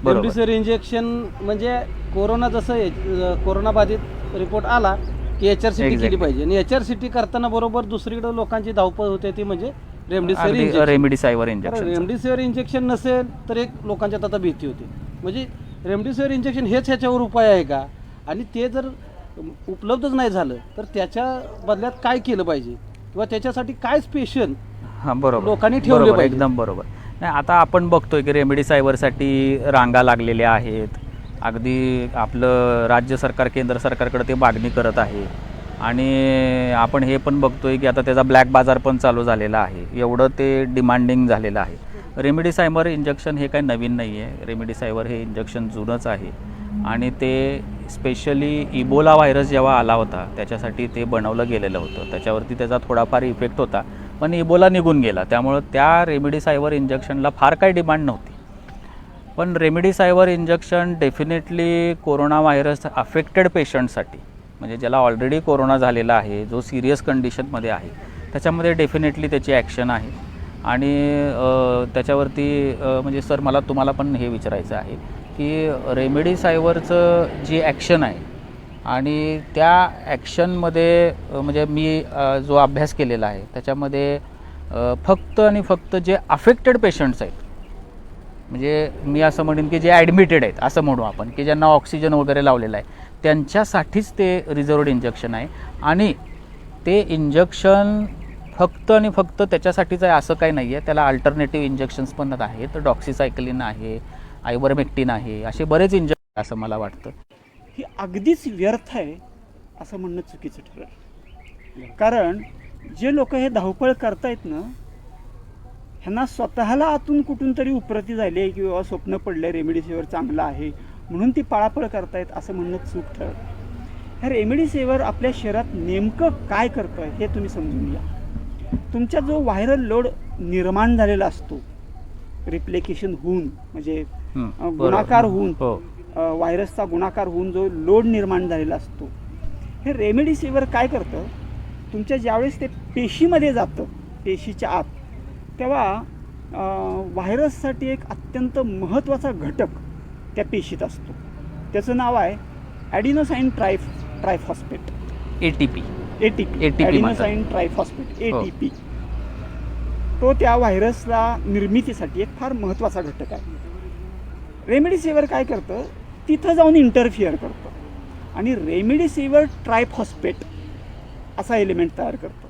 बरोबर. रेमडेसिवीर इंजेक्शन म्हणजे कोरोना जसं कोरोना बाधित रिपोर्ट आला की HRCT केली Exactly. पाहिजे आणि HRCT करताना बरोबर दुसरीकडे लोकांची धावपळ होते ती म्हणजे रेमडेसिवीर अगदी इंजेक्शन. रेमडेसिवीर कारण इंजेक्शन. रेमडेसिवीर इंजेक्शन नसेल तर एक लोकांच्यात आता भीती होती, म्हणजे रेमडेसिवीर इंजेक्शन हेच ह्याच्यावर उपाय आहे का, आणि ते जर उपलब्धच नाही झालं तर त्याच्या बदल्यात काय केलं पाहिजे किंवा त्याच्यासाठी काय स्पेशल हां बरोबर, लोकांनी ठेवले बरोबर, पाहिजे. एकदम बरोबर. नाही आता आपण बघतोय की रेमडेसिवीरसाठी रांगा लागलेल्या आहेत. अगदी आपलं राज्य सरकार केंद्र सरकारकडे ते मागणी करत आहे. आणि आपण हे पण बघतोय की आता त्याचा ब्लॅक बाजार पण चालू झालेला आहे, एवढं ते डिमांडिंग झालेलं आहे. रेमडेसिवीर इंजेक्शन हे काही नवीन नाही आहे. रेमडेसिवीर हे इंजेक्शन जुनंच आहे आणि ते स्पेशली इबोला व्हायरस जेव्हा आला होता त्याच्यासाठी ते बनवलं गेलेलं होतं. त्याच्यावरती त्याचा थोडाफार इफेक्ट होता, पण इबोला निघून गेला, त्यामुळं त्या रेमडेसिवीर इंजेक्शनला फार काही डिमांड नव्हती. पण remdesivir injection definitely coronavirus affected पेशंटसाठी, म्हणजे ज्याला ऑलरेडी कोरोना झालेला आहे, जो सिरियस कंडिशनमध्ये आहे, त्याच्यामध्ये डेफिनेटली त्याची ॲक्शन आहे. आणि त्याच्यावरती म्हणजे सर मला तुम्हाला पण हे विचारायचं आहे की रेमडेसिवीरचं जी ॲक्शन आहे आणि त्या ॲक्शनमध्ये म्हणजे मी जो अभ्यास केलेला आहे त्याच्यामध्ये फक्त आणि फक्त जे अफेक्टेड पेशंट्स आहेत, म्हणजे मी असं म्हणेन की जे ॲडमिटेड आहेत असं म्हणू आपण, की ज्यांना ऑक्सिजन वगैरे लावलेला आहे त्यांच्यासाठीच ते रिझर्वड इंजेक्शन आहे. आणि ते इंजेक्शन फक्त आणि फक्त त्याच्यासाठीच आहे असं काही नाही आहे. त्याला अल्टरनेटिव्ह इंजेक्शन्स पण आहेत, डॉक्सिसायक्लिन आहे, आयवरमेक्टिन आहे, असे बरेच इंजेक्शन असं मला वाटतं. ही अगदीच व्यर्थ आहे असं म्हणणं चुकीचं ठरेल. कारण जे लोक हे धावपळ करतायत ना, ह्यांना स्वतःला आतून कुठून तरी उपरती झाली आहे किंवा स्वप्न पडलं रेमडेसिवीर चांगलं आहे म्हणून ती पळापळ करतायत असं म्हणणं चूक ठरेल. ह्या रेमडेसिवीर आपल्या शरीरात नेमकं काय करतं हे तुम्ही समजून घ्या. तुमचा जो व्हायरल लोड निर्माण झालेला असतो, रिप्लिकेशन होऊन म्हणजे गुणाकार होऊन, व्हायरसचा गुणाकार होऊन जो लोड निर्माण झालेला असतो, हे रेमडेसिवीर काय करतं, तुमच्या ज्यावेळेस ते पेशीमध्ये जातं, पेशीच्या आत, तेव्हा व्हायरससाठी एक अत्यंत महत्त्वाचा घटक त्या पेशीत असतो. त्याचं नाव आहे ॲडिनोसाइन ट्रायफॉस्फेट, ATP ॲडिनोसाइन ट्रायफॉस्फेट, ATP. तो त्या व्हायरसला निर्मितीसाठी एक फार महत्त्वाचा घटक आहे. रेमडेसिवीर काय करतं, तिथं जाऊन इंटरफिअर करतं आणि रेमडेसिवीर ट्रायफॉस्फेट असा एलिमेंट तयार करतं.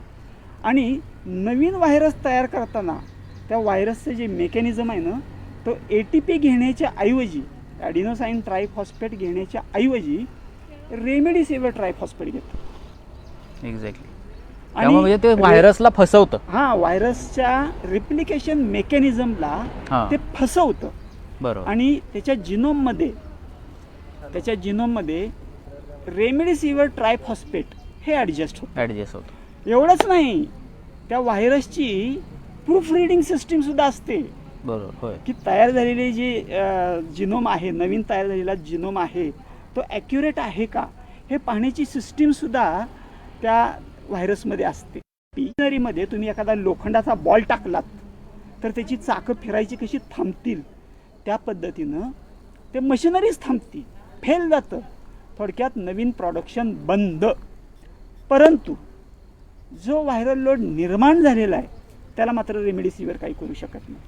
आणि नवीन व्हायरस तयार करताना त्या व्हायरसचं जे मेकॅनिझम आहे ना, तो ATP घेण्याच्या ऐवजी, ॲडिनोसाइन ट्रायफॉस्फेट घेण्याच्या ऐवजी रेमडेसिवीर ट्रायफॉस्फेट घेतं. एक्झॅक्टली. त्यामुळे ते व्हायरसला फसवतं. हां, व्हायरसच्या रिप्लिकेशन मेकॅनिझमला ते फसवतं. बरोबर. आणि त्याच्या जिनोममध्ये रेमडेसिवीर ट्रायफॉस्फेट हे ॲडजस्ट होतं. एवढंच नाही, त्या व्हायरसची प्रूफ रिडिंग सिस्टीमसुद्धा असते. बरोबर, होय. की तयार झालेली जी जिनोम आहे, नवीन तयार झालेला जिनोम आहे, तो ॲक्युरेट आहे का हे पाहण्याची सिस्टीमसुद्धा त्या व्हायरसमध्ये असते. मशिनरीमध्ये तुम्ही एखादा लोखंडाचा बॉल टाकलात तर त्याची चाकं फिरायची कशी थांबतील, त्या पद्धतीनं ते मशिनरीज थांबती, फेल जातं. थोडक्यात नवीन प्रोडक्शन बंद. परंतु जो व्हायरल लोड निर्माण झालेला आहे त्याला मात्र रेमडेसिवीर काही करू शकत नाही.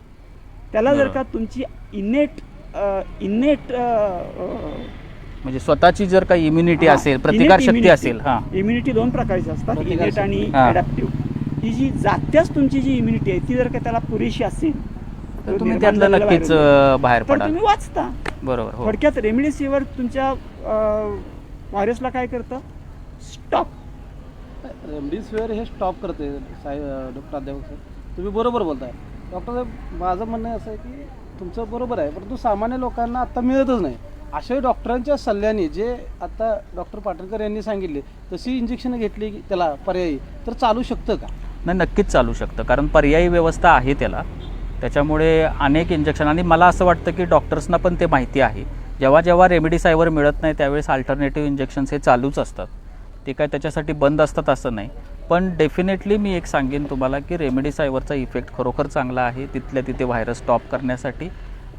त्याला जर का तुमची इनेट म्हणजे स्वतःची जर काही इम्युनिटी असेल, प्रतिकारशक्ती असेल. हां, इम्युनिटी दोन प्रकारची असतात, इनेट आणि ॲडॅप्टिव्ह. ही जी जात्याच तुमची जी इम्युनिटी आहे ती जर का त्याला पुरेशी असेल तर तुम्ही त्यातलं नक्कीच बाहेर तर पडाल. तुम्ही वाचता. बरोबर. थोडक्यात रेमडेसिवीर तुमच्या व्हायरसला काय करतं, स्टॉप. रेमडेसिवीर हे स्टॉप करते प्राध्यापक सर. तुम्ही बरोबर बोलताय डॉक्टर साहेब. माझं म्हणणं असं आहे की तुमचं बरोबर आहे, परंतु सामान्य लोकांना आत्ता मिळतच नाही. अशाही डॉक्टरांच्या सल्ल्याने जे आता डॉक्टर पाटणकर यांनी सांगितले तशी इंजेक्शन घेतली त्याला पर्यायी तर चालू शकतं का? नाही, नक्कीच चालू शकतं, कारण पर्यायी व्यवस्था आहे त्याला. त्याच्यामुळे अनेक इंजेक्शन, आणि मला असं वाटतं की डॉक्टर्सना पण ते माहिती आहे. जेव्हा जेव्हा रेमेडिसायवर मिळत नाही त्यावेळेस अल्टरनेटिव्ह इंजेक्शन्स हे चालूच असतात. ते काय त्याच्यासाठी बंद असतात असं नाही. पण डेफिनेटली मी एक सांगेन तुम्हाला की रेमेडिसायवरचा इफेक्ट खरोखर चांगला आहे तिथल्या तिथे व्हायरस स्टॉप करण्यासाठी,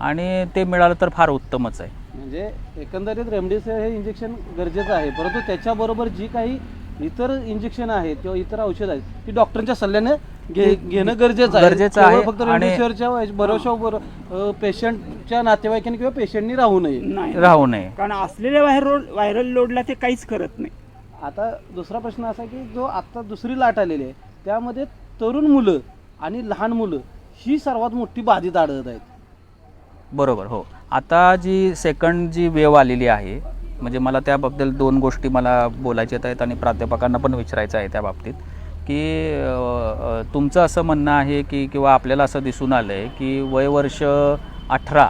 आणि ते मिळालं तर फार उत्तमच आहे. म्हणजे एकंदरीत रेमडेसिवीर हे इंजेक्शन गरजेचं आहे, परंतु त्याच्याबरोबर जी काही इतर इंजेक्शन आहेत किंवा इतर औषध आहेत ती डॉक्टरांच्या सल्ल्याने घेणं गरजेचं आहे. आहे. फक्त रेमडेसिवीरच्या भरोशावर पेशंटच्या नातेवाईकांनी किंवा पेशंटनी राहू नये. नाही, कारण असलेल्या व्हायरल लोडला ते काहीच करत नाही. आता दुसरा प्रश्न असा की जो आत्ता दुसरी लाट आलेली आहे त्यामध्ये तरुण मुलं आणि लहान मुलं ही सर्वात मोठी बाधित आढळत आहेत. बरोबर, हो. आता जी सेकंड जी वेव आलेली आहे, म्हणजे मला त्याबद्दल 2 गोष्टी मला बोलायच्या आहेत आणि प्राध्यापकांना पण विचारायचं आहे त्या बाबतीत की तुमचं असं म्हणणं आहे की किंवा आपल्याला असं दिसून आलं आहे की वयवर्ष 18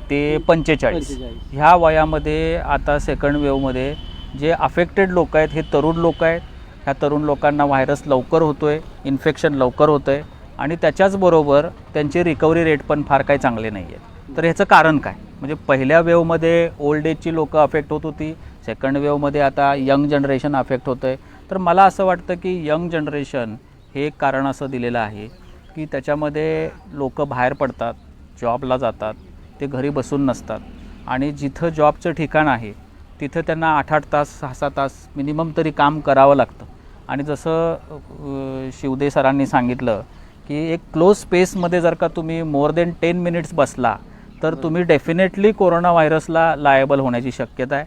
ते 45 ह्या वयामध्ये आता सेकंड वेवमध्ये जे अफेक्टेड लोक आहेत हे तरुण लोक आहेत. ह्या तरुण लोकांना व्हायरस लवकर होतो आहे, इन्फेक्शन लवकर होतं आहे, आणि त्याच्याचबरोबर त्यांचे रिकव्हरी रेट पण फार काही चांगले नाही आहेत. तर ह्याचं कारण काय? म्हणजे पहिल्या वेवमध्ये ओल्ड एजची लोकं अफेक्ट होत होती, सेकंड वेवमध्ये आता यंग जनरेशन अफेक्ट होतं आहे. तर मला असं वाटतं की यंग जनरेशन हे एक कारण असं दिलेलं आहे की त्याच्यामध्ये लोक बाहेर पडतात, जॉबला जातात, ते घरी बसून नसतात, आणि जिथं जॉबचं ठिकाण आहे तिथं त्यांना 8-8 तास 6-6 तास मिनिमम तरी काम करावं लागतं. आणि जसं शिवदे सरांनी सांगितलं की एक क्लोज स्पेसमध्ये जर का तुम्ही मोर दॅन 10 मिनिट्स बसला तर तुम्ही डेफिनेटली कोरोना व्हायरसला लायबल होण्याची शक्यता आहे.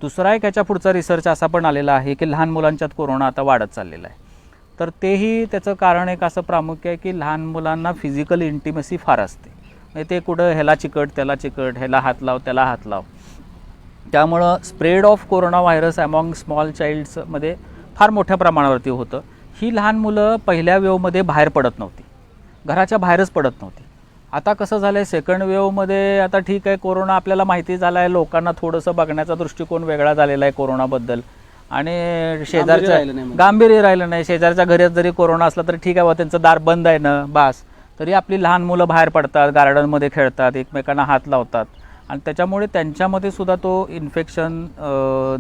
दुसरा एक याच्या पुढचा रिसर्च असा पण आलेला आहे की लहान मुलांच्यात कोरोना आता वाढत चाललेला आहे. तर तेही त्याचं कारण एक असं प्रामुख्य आहे की लहान मुलांना फिजिकल इंटिमेसी फार असते. म्हणजे ते कुठं ह्याला चिकट त्याला चिकट, ह्याला हात लाव त्याला हात लाव, त्यामुळं spread of coronavirus among small चाइल्ड्समध्ये फार मोठ्या प्रमाणावरती होतं. ही लहान मुलं पहिल्या वेवमध्ये बाहेर पडत नव्हती, घराच्या बाहेरच पडत नव्हती. आता कसं झालं आहे सेकंड वेवमध्ये, आता ठीक आहे कोरोना आपल्याला माहिती झाला आहे, लोकांना थोडंसं बघण्याचा दृष्टिकोन वेगळा झालेला आहे कोरोनाबद्दल, आणि शेजारच्या गांभीर्य राहिलं नाही. शेजारच्या घरात जरी कोरोना असला तरी ठीक आहे, त्यांचं दार बंद आहे ना बास, तरी आपली लहान मुलं बाहेर पडतात, गार्डनमध्ये खेळतात, एकमेकांना हात लावतात, आणि त्याच्यामुळे त्यांच्यामध्ये सुद्धा तो इन्फेक्शन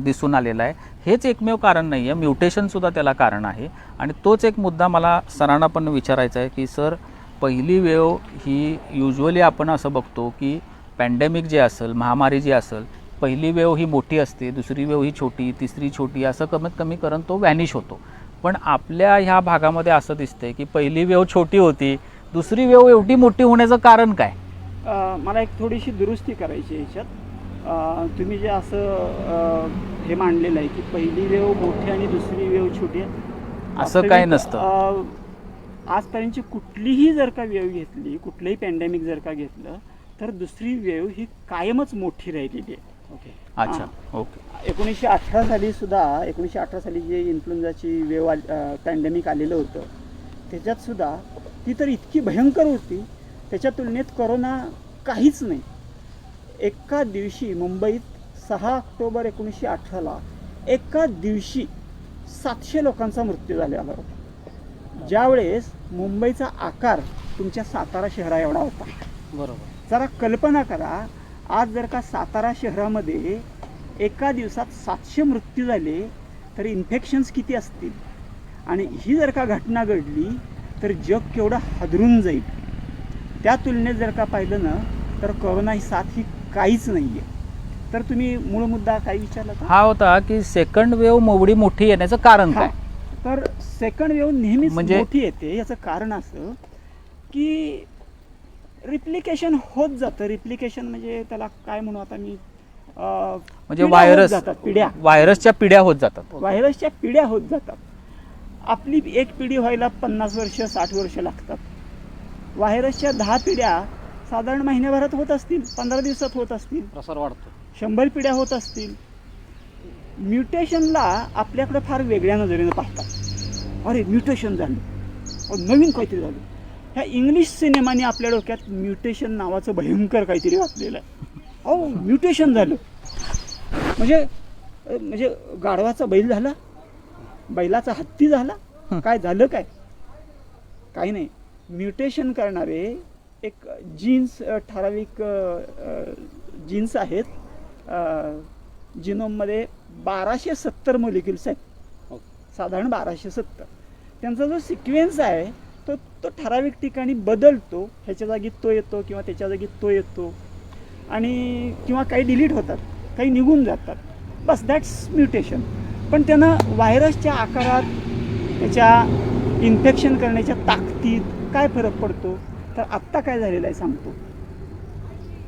दिसून आलेला आहे. हेच एकमेव कारण नाही आहे, म्युटेशनसुद्धा त्याला कारण आहे. आणि तोच एक मुद्दा मला सरांना पण विचारायचा आहे की सर, पहिली वेव ही युजली आपण असं बघतो की पॅन्डेमिक जे असेल, महामारी जी असेल, पहिली वेव ही मोठी असते, दुसरी वेव ही छोटी, तिसरी छोटी, असं कमीत कमी करून तो व्हॅनिश होतो. पण आपल्या ह्या भागामध्ये असं दिसतंय की पहिली वेव छोटी होती, दुसरी वेव एवढी मोठी होण्याचं कारण काय? मला एक थोडीशी दुरुस्ती करायची आहे ह्याच्यात. तुम्ही जे असं हे मांडलेलं आहे की पहिली वेव मोठी आणि दुसरी वेव छोटी आहे, असं काय नसतं. आजपर्यंतची कुठलीही जर का वेव घेतली, कुठलंही पॅन्डेमिक जर का घेतलं तर दुसरी वेव ही कायमच मोठी राहिलेली आहे. ओके. अच्छा, ओके. 1918 साली सुद्धा 1918 साली जे इन्फ्लुएन्झाची वेव पॅन्डेमिक आलेलं होतं त्याच्यात सुद्धा ती तर इतकी भयंकर होती, त्याच्या तुलनेत कोरोना काहीच नाही. एका दिवशी मुंबईत 6 ऑक्टोबर 1918ला एका दिवशी 700 लोकांचा मृत्यू झालेला होता, ज्यावेळेस मुंबईचा आकार तुमच्या सातारा शहरा एवढा होता. बरोबर. जरा कल्पना करा, आज जर का सातारा शहरामध्ये एका दिवसात 700 मृत्यू झाले तर इन्फेक्शन्स किती असतील, आणि ही जर का घटना घडली तर जग केवढं हादरून जाईल. त्या तुलनेत जर का पाहिलं ना तर कोरोना ही साथ ही काहीच नाही आहे. तर तुम्ही मूळ मुद्दा काय विचारला हा होता की सेकंड वेव एवढी मोठी येण्याचं कारण काय? तर सेकंड वेव नेहमीच मोठी येते. याचं कारण असं की रिप्लिकेशन होत जातं. रिप्लिकेशन म्हणजे त्याला काय म्हणू आता मी, म्हणजे व्हायरसच्या पिढ्या होत जातात. व्हायरसच्या पिढ्या होत जातात. आपली एक पिढी व्हायला 50 वर्ष 60 वर्ष लागतात. व्हायरसच्या 10 पिढ्या साधारण महिन्याभरात होत असतील, 15 दिवसात होत असतील. प्रसार वाढतो. 100 पिढ्या होत असतील. म्युटेशनला आपल्याकडे फार वेगळ्या नजरेनं पाहतात. अरे म्युटेशन झालं, नवीन काहीतरी झालं. ह्या इंग्लिश सिनेमाने आपल्या डोक्यात म्युटेशन नावाचं भयंकर काहीतरी वाचलेलं आहे. अहो म्युटेशन झालं म्हणजे म्हणजे गाढवाचा बैल झाला, बैलाचा हत्ती झाला, काय झालं काय? काही नाही. म्युटेशन करणारे एक जीन्स ठराविक जीन्स आहेत. जिनोममध्ये 1270 मॉलिक्युल्स आहेत, साधारण 1270. त्यांचा जो सिक्वेन्स आहे तो तो ठराविक ठिकाणी बदलतो. ह्याच्या जागी तो येतो किंवा त्याच्या जागी तो येतो आणि किंवा काही डिलीट होतात, काही निघून जातात. बस दॅट्स म्युटेशन. पण त्यानं व्हायरसच्या आकारात, त्याच्या इन्फेक्शन करण्याच्या ताकदीत काय फरक पडतो? तर आत्ता काय झालेलं आहे सांगतो.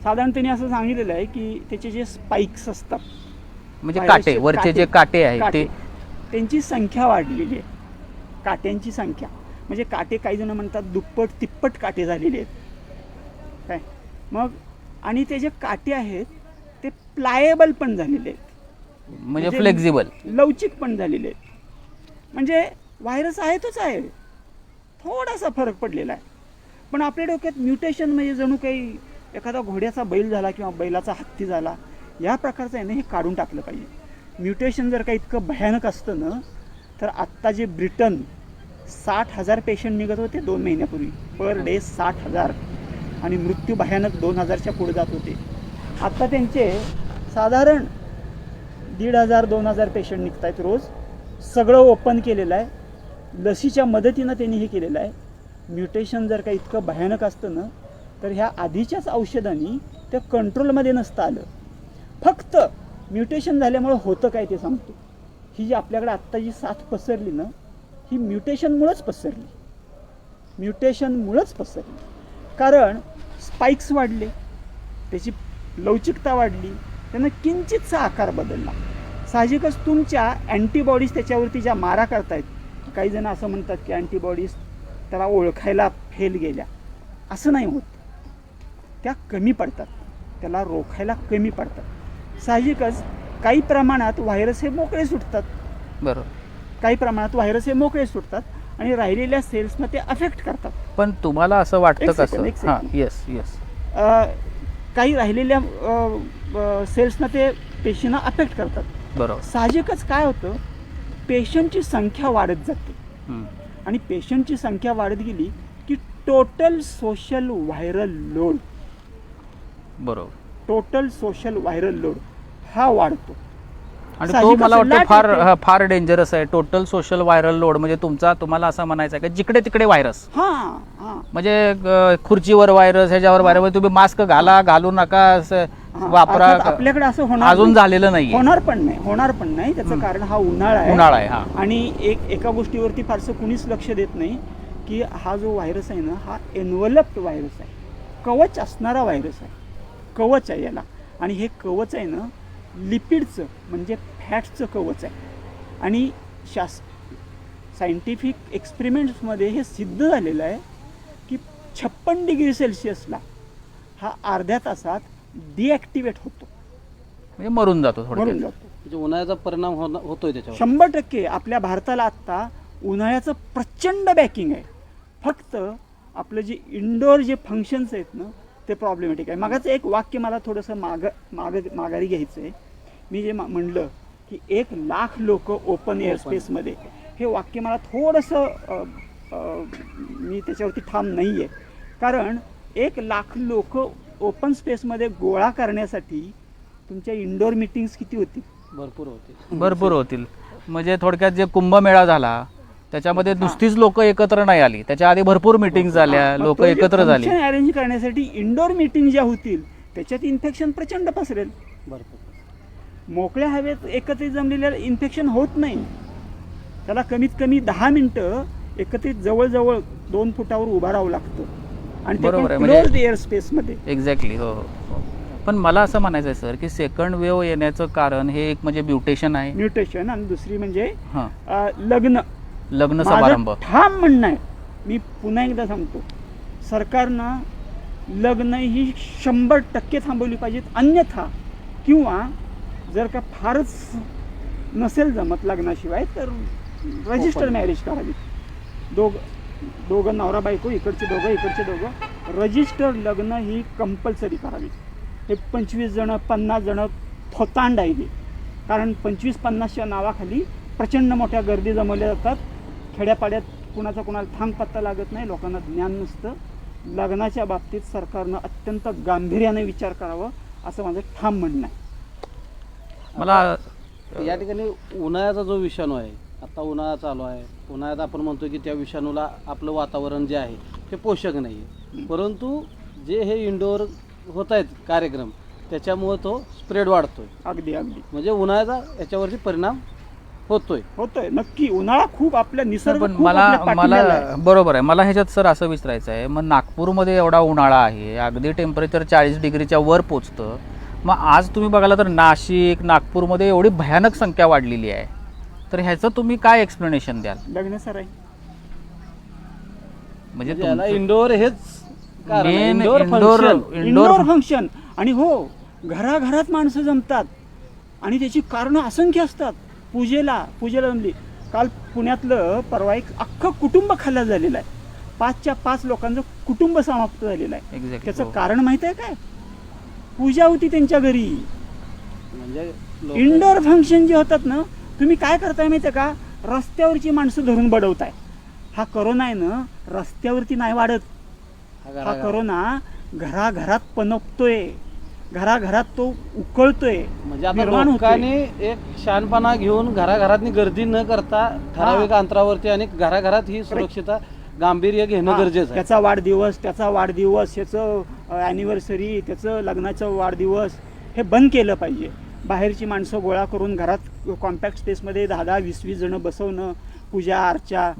साधारण त्यांनी असं सांगितलेलं आहे की त्याचे जे स्पाइक्स असतात म्हणजे व्हायरसचे काटे, वरचे जे काटे आहेत ते, त्यांची संख्या वाढलेली आहे. काट्यांची संख्या म्हणजे काटे काही जण म्हणतात दुप्पट तिप्पट काटे झालेले आहेत काय. मग आणि ते जे काटे आहेत ते प्लायेबल पण झालेले आहेत, म्हणजे फ्लेक्झिबल, लवचिक पण झालेले आहेत. म्हणजे व्हायरस आहे तोच आहे, थोडासा फरक पडलेला आहे. पण आपल्या डोक्यात म्युटेशन म्हणजे जणू काही एखादा घोड्याचा बैल झाला किंवा बैलाचा हत्ती झाला या प्रकारचं आहे ना, हे काढून टाकलं पाहिजे. म्युटेशन जर का इतकं भयानक असतं ना, तर आत्ता जे ब्रिटन 60,000 पेशंट निघत होते 2 महिन्यापूर्वी, पर डे 60,000, आणि मृत्यू भयानक 2,000च्या पुढे जात होते. आत्ता त्यांचे साधारण 1,500-2,000 पेशंट निघत आहेत रोज. सगळं ओपन केलेलं आहे, लसीच्या मदतीनं त्यांनी हे केलेलं आहे. म्युटेशन जर का इतकं भयानक असतं ना, तर ह्या आधीच्याच औषधांनी ते कंट्रोलमध्ये नसतं आलं. फक्त म्युटेशन झाल्यामुळं होतं काय ते सांगतो. ही जी आपल्याकडे आत्ता जी साथ पसरली ना, ही म्युटेशनमुळंच पसरली, म्युटेशनमुळंच पसरली. कारण स्पाइक्स वाढले, त्याची लवचिकता वाढली, त्यानं किंचितचा आकार बदलला. साहजिकच तुमच्या अँटीबॉडीज त्याच्यावरती ज्या मारा करतायत, काही जण असं म्हणतात की अँटीबॉडीज त्याला ओळखायला फेल गेल्या. असं नाही होत, त्या कमी पडतात, त्याला रोखायला कमी पडतात. साहजिकच काही प्रमाणात व्हायरस हे मोकळे सुटतात, बरोबर, काही प्रमाणात व्हायरस हे मोकळे सुटतात आणि राहिलेल्या सेल्सना ते अफेक्ट करतात. पण तुम्हाला असं वाटतं एक कसं? second. हां, येस येस. काही राहिलेल्या सेल्सना ते पेशींना अफेक्ट करतात. बरोबर. साहजिकच काय होतं, पेशंटची संख्या वाढत जाते हं. आणि पेशंटची संख्या वाढत गेली की टोटल सोशल व्हायरल लोड, बरोबर, टोटल सोशल व्हायरल लोड हा वाढतो. आणि तो साहजिकच मला वाटतं लाट फार येते. फार डेंजरस आहे. टोटल सोशल व्हायरल लोड म्हणजे तुम्हाला असं म्हणायचं आहे की जिकडे तिकडे व्हायरस, हां हां म्हणजे खुर्चीवर व्हायरस, ह्याच्यावर व्हायरस, तुम्ही मास्क घालू नका, असं वापरा, अर्थात आपल्याकडे असं होणार अजून नाही. झालेलं नाही, होणार पण नाही. त्याचं कारण हा उन्हाळा आहे. हा. आणि एका गोष्टीवरती फारसं कुणीच लक्ष देत नाही की हा जो व्हायरस आहे ना, हा एन्व्हलप्ड व्हायरस आहे, कवच असणारा व्हायरस आहे, कवच आहे याला. आणि हे कवच आहे ना, लिपिडचं म्हणजे फॅट्सचं कवच आहे. आणि सायंटिफिक एक्सपेरिमेंट्समध्ये हे सिद्ध झालेलं आहे की 56 डिग्री सेल्सिअसला हा अर्ध्या तासात डिॲक्टिवेट होतो, म्हणजे मरून जातो मरून थोडक्यात. जातो. म्हणजे उन्हाळ्याचा परिणाम होतोय त्याच्यावर. 100% आपल्या भारताला आत्ता उन्हाळ्याचं प्रचंड बॅकिंग आहे. फक्त आपलं जे इंडोर जे फंक्शन्स आहेत ना, ते प्रॉब्लेमॅटिक आहे. मागाचं एक वाक्य मला थोडंसं माघारी घ्यायचं आहे. मी जे म्हणलं की 1,00,000 लोक ओपन एअर स्पेसमध्ये, हे वाक्य मला थोडंसं मी त्याच्यावरती ठाम नाही आहे. कारण 1,00,000 लोक ओपन स्पेसमध्ये गोळा करण्यासाठी तुमच्या इंडोर मीटिंग्स किती होती? भरपूर होतील. म्हणजे थोडक्यात जे कुंभमेळा झाला त्याच्यामध्ये नुसतीच लोक एकत्र नाही आली, त्याच्या आधी भरपूर मीटिंग झाल्या, लोक एकत्र झाली. अरेंज करण्यासाठी इंडोर मीटिंग ज्या होतील त्याच्यात इन्फेक्शन प्रचंड पसरेल. मोकळ्या हवेत एकत्रित जमलेल्या इन्फेक्शन होत नाही. त्याला कमीत कमी 10 मिनिटं एकत्रित जवळजवळ 2 फुटावर उभं राहावं लागतं आणि बरोबर आहे, क्लोज्ड एअर स्पेसमध्ये. एक्झॅक्टली. हो हो. पण मला असं म्हणायचं आहे सर की सेकंड वेव्ह येण्याचं कारण हे एक म्हणजे म्युटेशन आहे, म्युटेशन, आणि दुसरी म्हणजे हां, लग्न समारंभ. माझं ठाम म्हणणं आहे, मी पुन्हा एकदा सांगतो, सरकारनं लग्न ही 100% थांबवली पाहिजेत. अन्यथा किंवा जर का फारच नसेल जमत लग्नाशिवाय तर रजिस्टर मॅरेज करावी. दोघं नवरा बायको, इकडचे दोघं रजिस्टर लग्न ही कंपल्सरी करावी. हे 25 जणं 50 जणं थोतांड आहे. कारण 25-50च्या नावाखाली प्रचंड मोठ्या गर्दी जमवल्या जातात. खेड्यापाड्यात कुणाचा कुणाला थांग पत्ता लागत नाही, लोकांना ज्ञान नसतं. लग्नाच्या बाबतीत सरकारनं अत्यंत गांभीर्याने विचार करावं असं माझं ठाम म्हणणं आहे. मला या ठिकाणी उन्हाळ्याचा जो विषाणू आहे, आता उन्हाळा चालू आहे, उन्हाळ्यात आपण म्हणतो की त्या विषाणूला आपलं वातावरण जे आहे ते पोषक नाही आहे, परंतु जे हे इंडोर होत आहेत कार्यक्रम त्याच्यामुळं तो स्प्रेड वाढतोय. अगदी म्हणजे उन्हाळ्याचा याच्यावरती परिणाम होतोय. नक्की. उन्हाळा खूप आपल्या निसर्ग पण खूप आपल्या पाठीमागे आहे. बरोबर आहे. मला ह्याच्यात सर असं विचारायचं आहे, मग नागपूरमध्ये एवढा उन्हाळा आहे, अगदी टेम्परेचर 40 डिग्रीच्या वर पोचतं. मग आज तुम्ही बघायला तर नाशिक, नागपूरमध्ये एवढी भयानक संख्या वाढलेली आहे, तर ह्याचं तुम्ही काय एक्सप्लेनेशन द्याल? लग्न सर आहे म्हणजे याला इंडोर हेच कारण आहे. Main indoor indoor function. आणि हो, घराघरात माणसं जमतात आणि त्याची कारणं असंख्य असतात. पूजेला जमली. काल पुण्यातलं परवा एक अख्खं कुटुंब खाल्ला झालेलं आहे. 5च्या 5 लोकांचं कुटुंब समाप्त झालेलं आहे. Exactly. त्याचं कारण माहित आहे काय? पूजा होती त्यांच्या घरी. म्हणजे इंडोर फंक्शन जे होतात ना, तुम्ही काय करताय माहिती आहे का? रस्त्यावरची माणसं धरून बडवताय. हा करोना आहे ना, रस्त्यावरती नाही वाढत. हा करोना घराघरात पनपतोय, घराघरात तो उकळतोय. म्हणजे आता निर्माण होतोय. लोकांनी एक शहाणपणा घेऊन घराघरात गर्दी न करता ठराविक अंतरावरती आणि घराघरात ही सुरक्षितता गांभीर्य घेणं गरजेचं आहे. त्याचा वाढदिवस, त्याचं ॲनिव्हर्सरी, त्याचं लग्नाचं वाढदिवस हे बंद केलं पाहिजे. बाहेरची माणसं गोळा करून घरात कॉम्पॅक्ट स्पेसमध्ये 10-10, 20-20 जणं बसवणं, पूजा अर्चा,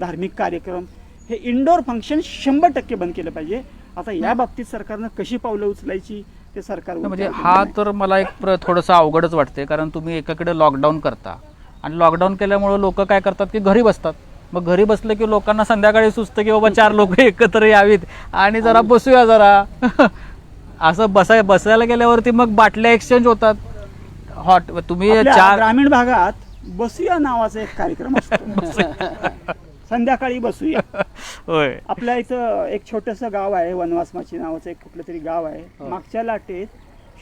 धार्मिक कार्यक्रम, हे इंडोर फंक्शन 100% बंद केलं पाहिजे. आता या बाबतीत सरकारनं कशी पावलं उचलायची ते सरकार म्हणजे हा तर मला एक थोडंसं अवघडच वाटते, कारण तुम्ही एकाकडे लॉकडाऊन करता आणि लॉकडाऊन केल्यामुळे लोक काय करतात की घरी बसतात. मग घरी बसलं की लोकांना संध्याकाळी सुचतं की बाबा 4 लोक एकत्र यावीत आणि जरा बसूया जरा असं बसायला गेल्यावरती मग बाटल्या एक्सचेंज होतात. तुम्ही आपल्या ग्रामीण भागात बसूया नावाचा एक कार्यक्रम असतो. संध्याकाळी बसूया. होय. आपल्या इथं एक छोटंसं गाव आहे, वनवासमाची नावाचं एक कुठलं तरी गाव आहे. मागच्या लाटेत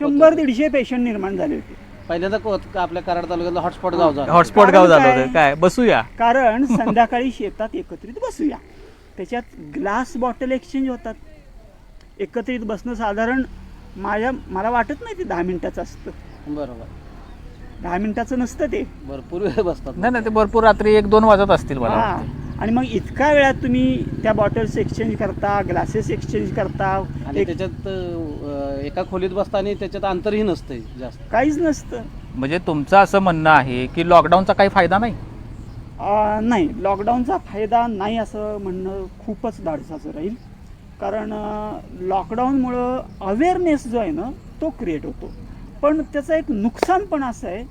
100-150 पेशंट निर्माण झाले होते. पहिल्यांदा आपल्या कराड तालुक्यातलं हॉटस्पॉट गाव झालं. हॉटस्पॉट गाव झालं होतं. काय बसूया? कारण संध्याकाळी शेतात एकत्रित बसूया. त्याच्यात ग्लास बॉटल एक्सचेंज होतात. एकत्रित बसणं साधारण मला वाटत नाही ते 10 मिनिटाचं असतं. बरोबर. 10 मिनिटाचं नसतं ते. भरपूर वेळ बसतात. नाही, ते भरपूर रात्री 1-2 वाजत असतील मला हा. वाटतं. आणि मग इतक्या वेळात तुम्ही त्या बॉटल्स एक्सचेंज करता, ग्लासेस एक्सचेंज करता, आणि त्याच्यात एका खोलीत बसता आणि त्याच्यात अंतरही नसतंय जास्त. काहीच नसतं. म्हणजे तुमचं असं म्हणणं आहे की लॉकडाऊनचा काही फायदा नाही? नाही, लॉकडाऊनचा फायदा नाही असं म्हणणं खूपच धाडसाचं राहील. कारण लॉकडाऊनमुळं अवेअरनेस जो आहे ना तो क्रिएट होतो. पण त्याचं एक नुकसान पण असं आहे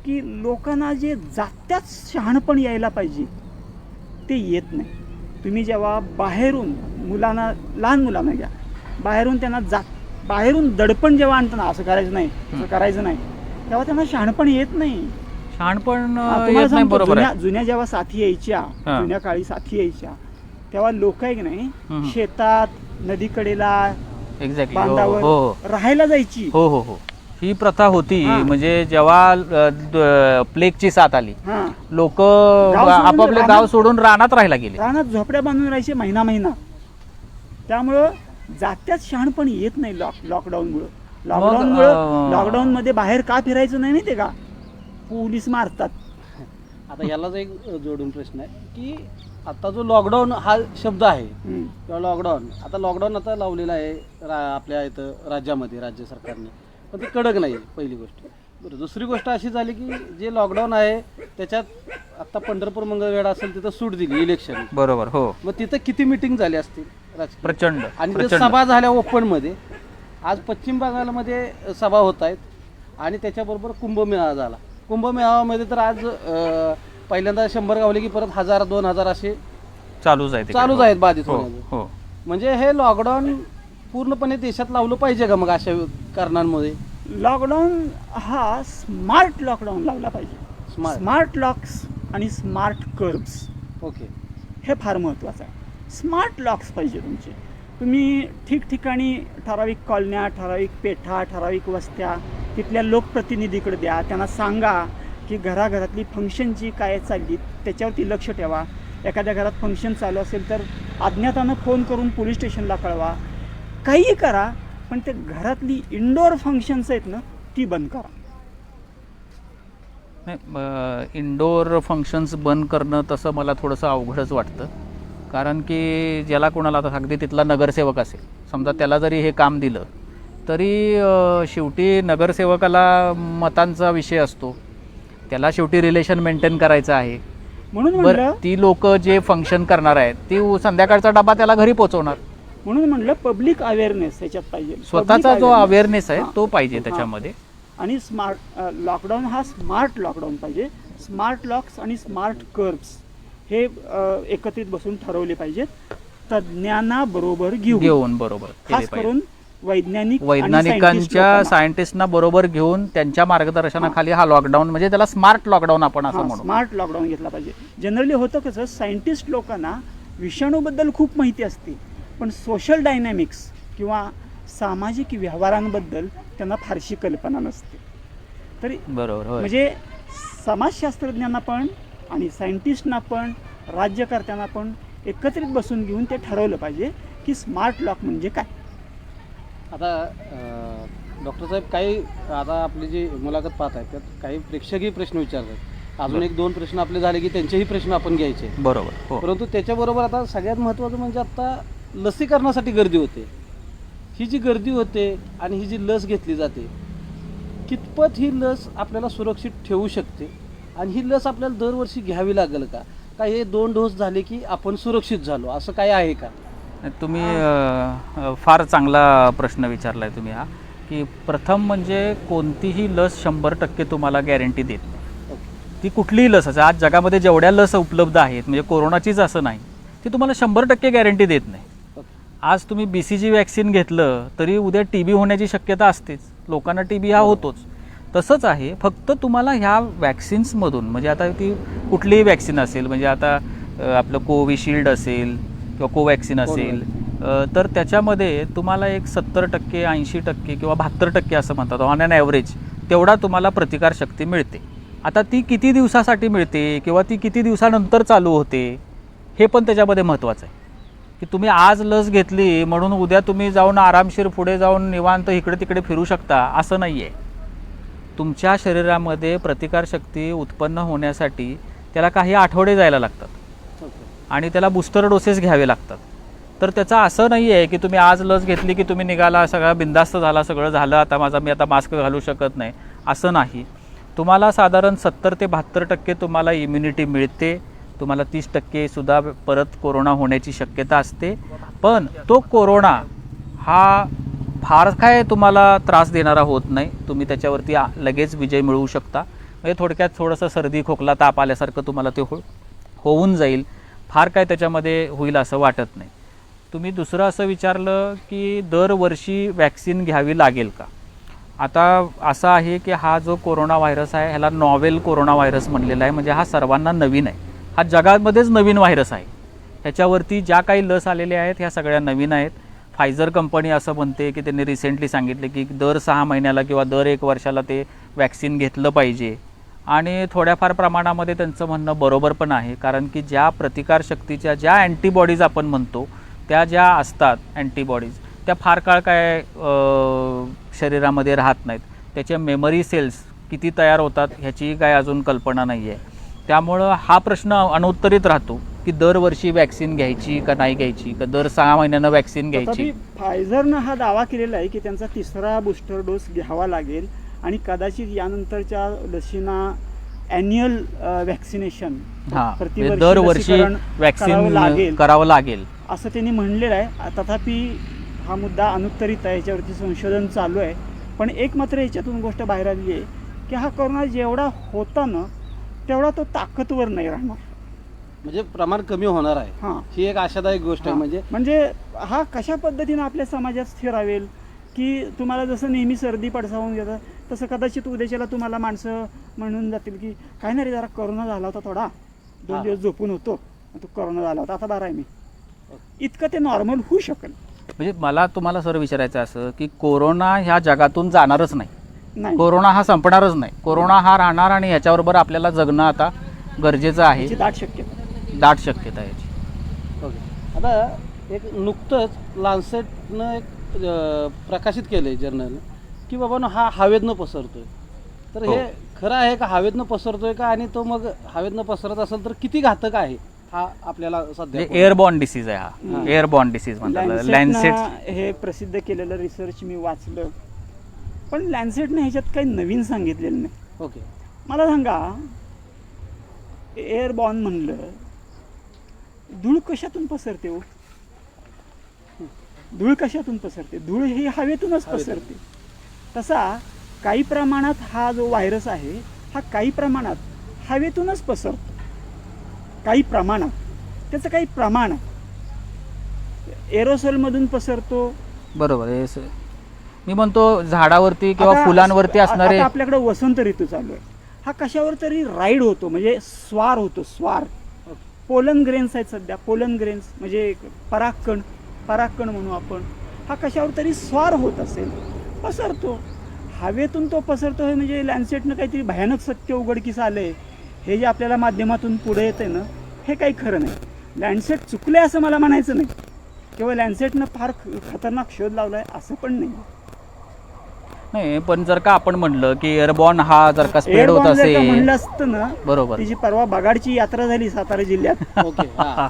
की लोकांना जे जात्याच शहाणपण यायला पाहिजे ते येत नाही. तुम्ही जेव्हा बाहेरून लहान मुलांना घ्या, बाहेरून त्यांना बाहेरून दडपण जेव्हा आणतं ना, असं करायचं नाही, तेव्हा त्यांना शहाणपण येत नाही. शहाणपण तुम्हाला येत नाही. सांगतो, बरोबर आहे. जुन्या जेव्हा साथी यायच्या, जुन्या काळी साथी यायच्या, तेव्हा लोक आहे की नाही शेतात, नदीकडेला, एक्झॅक्टली बांधावर राहायला जायची. हो ही प्रथा होती. म्हणजे जेव्हा प्लेगची साथ आली, लोक आपापले गाव सोडून रानात राहायला गेले. रानात झोपड्या बांधून राहायचे महिना. त्यामुळं जात्यात शहाणपण येत नाही लॉकडाऊनमुळं. लॉकडाऊन मध्ये बाहेर का फिरायचं नाही माहितीये का? पोलीस मारतात. आता यालाच एक जोडून प्रश्न आहे की आता जो लॉकडाऊन हा शब्द आहे किंवा लॉकडाऊन आता लावलेला आहे आपल्या इथं राज्यामध्ये, राज्य सरकारने, पण ते कडक नाही. पहिली गोष्ट. बरं, दुसरी गोष्ट अशी झाली की जे लॉकडाऊन आहे त्याच्यात आता पंढरपूर मंगळवेढा असेल तिथं सूट दिली इलेक्शन. बरोबर. हो. मग तिथं किती मिटिंग झाली असतील राजकीय? प्रचंड. आणि त्या सभा झाल्या ओपन मध्ये. आज पश्चिम बंगालमध्ये सभा होत आहेत आणि त्याच्याबरोबर कुंभमेळा झाला. कुंभमेळामध्ये तर आज पहिल्यांदा 100 गावले की परत 1000-2000 असे चालूच आहेत बाधित होण्याचे. म्हणजे हे लॉकडाऊन पूर्णपणे देशात लावलं पाहिजे का मग अशा कारणांमध्ये? लॉकडाऊन हा स्मार्ट लॉकडाऊन लावला पाहिजे. स्मार्ट लॉक्स आणि स्मार्ट कर्ब्स. ओके. हे फार महत्त्वाचं आहे. स्मार्ट लॉक्स पाहिजे तुमचे. तुम्ही ठिकठिकाणी ठराविक कॉलन्या, ठराविक पेठा, ठराविक वस्त्या तिथल्या लोकप्रतिनिधीकडे द्या. त्यांना सांगा की घराघरातली फंक्शन जी काय चालली त्याच्यावरती लक्ष ठेवा. एखाद्या घरात फंक्शन चालू असेल तर अज्ञातानं फोन करून पोलीस स्टेशनला कळवा. काहीही करा, पण ते घरातली इंडोर फंक्शन्स आहेत ना ती बंद करा. नाही, इंडोर फंक्शन्स बंद करणं तसं मला थोडंसं अवघडच वाटतं. कारण की ज्याला कोणाला आता अगदी तिथला नगरसेवक असेल, समजा त्याला जरी हे काम दिलं तरी शेवटी नगरसेवकाला मतांचा विषय असतो. त्याला शेवटी रिलेशन मेंटेन करायचं आहे. म्हणून बरं, म्हणलं ती लोक जे फंक्शन करणार आहेत ती संध्याकाळचा डबा त्याला घरी पोहोचवणार. म्हणून म्हणलं पब्लिक अवेअरनेस याच्यात पाहिजे. स्वतःचा Public जो awareness. अवेअरनेस आहे हां. तो पाहिजे हां. त्याच्यामध्ये. आणि स्मार्ट लॉकडाऊन हा स्मार्ट लॉकडाऊन पाहिजे. स्मार्ट लॉक्स आणि स्मार्ट कर्ब्स हे एकत्रित बसून ठरवले पाहिजेत. तज्ज्ञांना बरोबर घेऊन बरोबर केले खास पाहिजे. करून वैज्ञानिक आणि scientist वैज्ञानिकांच्या लोकांना. सायंटिस्टना बरोबर घेऊन त्यांच्या मार्गदर्शनाखाली हा लॉकडाऊन, म्हणजे त्याला स्मार्ट लॉकडाऊन आपण असं म्हणू. स्मार्ट लॉकडाऊन घेतला पाहिजे. जनरली होतं कसं, सायंटिस्ट लोकांना विषाणूबद्दल खूप माहिती असते, पण सोशल डायनॅमिक्स किंवा सामाजिक व्यवहारांबद्दल त्यांना फारशी कल्पना नसते. तरी बरोबर, होय. म्हणजे समाजशास्त्रज्ञांना पण आणि सायंटिस्टना पण राज्यकर्त्यांना पण एकत्रित बसून घेऊन ते ठरवलं पाहिजे की स्मार्ट लॉक म्हणजे काय. आता डॉक्टर साहेब, काही आता आपली जी मुलाखत पाहत आहेत त्यात काही प्रेक्षकही प्रश्न विचारतात. अजून एक दोन प्रश्न आपले झाले की त्यांचेही प्रश्न आपण घ्यायचे. बरोबर, हो. परंतु त्याच्याबरोबर आता सगळ्यात महत्त्वाचं म्हणजे आता लसीकरणासाठी गर्दी होते. ही जी गर्दी होते आणि ही जी लस घेतली जाते, कितपत ही लस आपल्याला सुरक्षित ठेवू शकते आणि ही लस आपल्याला दरवर्षी घ्यावी लागेल का? का हे 2 डोस झाले की आपण सुरक्षित झालो, असं काय आहे का? तुम्ही फार चांगला प्रश्न विचारलाय तुम्ही हा. की प्रथम म्हणजे कोणतीही लस 100% तुम्हाला गॅरंटी देत नाही. ती कुठलीही लस असेल, आज जगामध्ये जेवढ्या लस उपलब्ध आहेत, म्हणजे कोरोनाचीच असं नाही, ती तुम्हाला 100% गॅरंटी देत नाही. आज तुम्ही BCG वॅक्सिन घेतलं तरी उद्या TB होण्याची शक्यता असतेच. लोकांना TB हा होतोच. तसंच आहे, फक्त तुम्हाला ह्या वॅक्सिन्समधून, म्हणजे आता ती कुठलीही वॅक्सिन असेल, म्हणजे आता आपलं कोविशिल्ड असेल किंवा कोवॅक्सिन असेल, तर त्याच्यामध्ये तुम्हाला एक 70%, 80% किंवा 72% असं म्हणतात ऑन ॲन ॲव्हरेज, तेवढा तुम्हाला प्रतिकारशक्ती मिळते. आता ती किती दिवसासाठी मिळते किंवा ती किती दिवसानंतर चालू होते हे पण त्याच्यामध्ये महत्त्वाचं आहे. की तुम्ही आज लस घेतली म्हणून उद्या तुम्ही जाऊन आरामशीर पुढे जाऊन निवांत इकडे तिकडे फिरू शकता असं नाही आहे. तुमच्या शरीरामध्ये प्रतिकारशक्ती उत्पन्न होण्यासाठी त्याला काही आठवडे जायला लागतात आणि त्याला बूस्टर डोसेस घ्यावे लागतात. तर त्याचं असं नाही आहे की तुम्ही आज लस घेतली की तुम्ही निघाला, सगळा बिंदास्त झाला, सगळं झालं, आता मी आता मास्क घालू शकत नाही, असं नाही. तुम्हाला साधारण 70 ते 72% तुम्हाला इम्युनिटी मिळते. तुम्हाला 30% सुद्धा परत कोरोना होण्याची शक्यता असते. पण तो कोरोना हा फार काय तुम्हाला त्रास देणारा होत नाही. तुम्ही त्याच्यावरती लगेच विजय मिळवू शकता. म्हणजे थोडक्यात थोडंसं सर्दी खोकला ताप आल्यासारखं तुम्हाला ते होऊन जाईल. फार काय त्याच्यामध्ये होईल असं वाटत नाही. तुम्ही दुसरं असं विचारलं की दरवर्षी वॅक्सिन घ्यावी लागेल का. आता असं आहे की हा जो कोरोना व्हायरस आहे ह्याला नॉवेल कोरोना व्हायरस म्हणलेला आहे. म्हणजे हा सर्वांना नवीन आहे. हा जगामध्येच नवीन व्हायरस आहे. ह्याच्यावरती ज्या काही लस आलेल्या आहेत ह्या सगळ्या नवीन आहेत. फायझर कंपनी असं म्हणते की त्यांनी रिसेंटली सांगितले की दर 6 महिन्याला किंवा दर 1 वर्षाला ते वॅक्सिन घेतलं पाहिजे. आणि थोड्याफार प्रमाणामध्ये त्यांचं म्हणणं बरोबर पण आहे. कारण की ज्या प्रतिकारशक्तीच्या ज्या अँटीबॉडीज आपण म्हणतो त्या ज्या असतात अँटीबॉडीज, त्या फार काळ काय शरीरामध्ये राहत नाहीत. त्याच्या मेमरी सेल्स किती तयार होतात ह्याची काय अजून कल्पना नाही आहे. त्यामुळं हा प्रश्न अनुत्तरित राहतो की दरवर्षी वॅक्सिन घ्यायची का नाही घ्यायची, का दर 6 महिन्यांना वॅक्सिन घ्यायची. फायझरनं हा दावा केलेला आहे की त्यांचा 3रा बूस्टर डोस घ्यावा लागेल आणि कदाचित यानंतरच्या लसींना ॲन्युअल वॅक्सिनेशन दरवर्षी वॅक्सिन करावं लागेल असं त्यांनी म्हणलेलं आहे. तथापि हा मुद्दा अनुत्तरित आहे, याच्यावरती संशोधन चालू आहे. पण एक मात्र याच्यातून गोष्ट बाहेर आली आहे की हा कोरोना जेवढा होता ना तेवढा तो ताकदवर नाही राहणार. म्हणजे प्रमाण कमी होणार आहे. हां, ही एक आशादायक गोष्ट आहे. म्हणजे हा कशा पद्धतीनं आपल्या समाजात स्थिरावेल की तुम्हाला जसं नेहमी सर्दी पडसावून घेतं तसं कदाचित उद्याच्याला तुम्हाला माणसं म्हणून जातील की काय नाही रे, जरा कोरोना झाला होता, थोडा 2 दिवस झोपून होतो, तो कोरोना झाला होता, आता बरा आहे मी. इतकं ते नॉर्मल होऊ शकेल. म्हणजे मला तुम्हाला सर विचारायचं असं की कोरोना ह्या जगातून जाणारच नाही, नाही, कोरोना हा संपणारच नाही, कोरोना हा राहणार आणि ह्याच्याबरोबर आपल्याला जगणं आता गरजेचं आहे, याची दाट शक्यता. दाट शक्यता आहे याची. ओके. आता एक नुकतंच लान्सेटनं एक प्रकाशित केलं आहे जर्नल की बाबा हा हवेतनं पसरतोय. तर हे खरं आहे का, हवेतनं पसरतोय का, आणि तो मग हवेतनं पसरत असेल तर किती घातक आहे हा आपल्याला सध्या एअरबॉर्न डिसीज आहे हा, एअरबॉर्न डिसीज म्हणतात लॅन्सेट. लॅन्सेटनं हे प्रसिद्ध केलेलं रिसर्च मी वाचलं, पण लॅन्सेटने ह्याच्यात काही नवीन सांगितलेलं नाही. ओके. मला सांगा, एअरबॉर्न म्हणलं, धूळ कशातून पसरते हो? धूळ कशातून पसरते? धूळ ही हवेतूनच पसरते. तसा काही प्रमाणात हा जो व्हायरस आहे हा काही प्रमाणात हवेतूनच पसरतो, काही प्रमाणात, त्याचं काही प्रमाण आहे. एरोसोलमधून पसरतो. बरोबर आहे. मी म्हणतो झाडावरती किंवा आता फुलांवरती असणारे, आता आपल्याकडे वसंत ऋतू चालू आहे, हा कशावर तरी राईड होतो, म्हणजे स्वार होतो, स्वार. पोलन ग्रेन्स आहेत सध्या, पोलन ग्रेन्स म्हणजे परागकण म्हणू आपण. हा कशावर तरी स्वार होत असेल, पसरतो, हवेतून तो पसरतो. हे म्हणजे लॅन्सेटनं काहीतरी भयानक सत्य उघडकीस आलंय, हे जे आपल्याला माध्यमातून पुढे येते ना, हे काही खरं नाही. लॅन्सेट चुकले असं मला म्हणायचं नाही, किंवा लॅन्सेटनं फार खतरनाक शोध लावलाय असं पण नाही. नाही, पण जर का आपण म्हणलं की एअरबॉर्न हा जर का स्प्रेड होत एअरबॉर्न जर का असेल, म्हणलं असतं ना, बरोबर, तिची परवा बगाडची यात्रा झाली सातारा जिल्ह्यात. ओके. हा.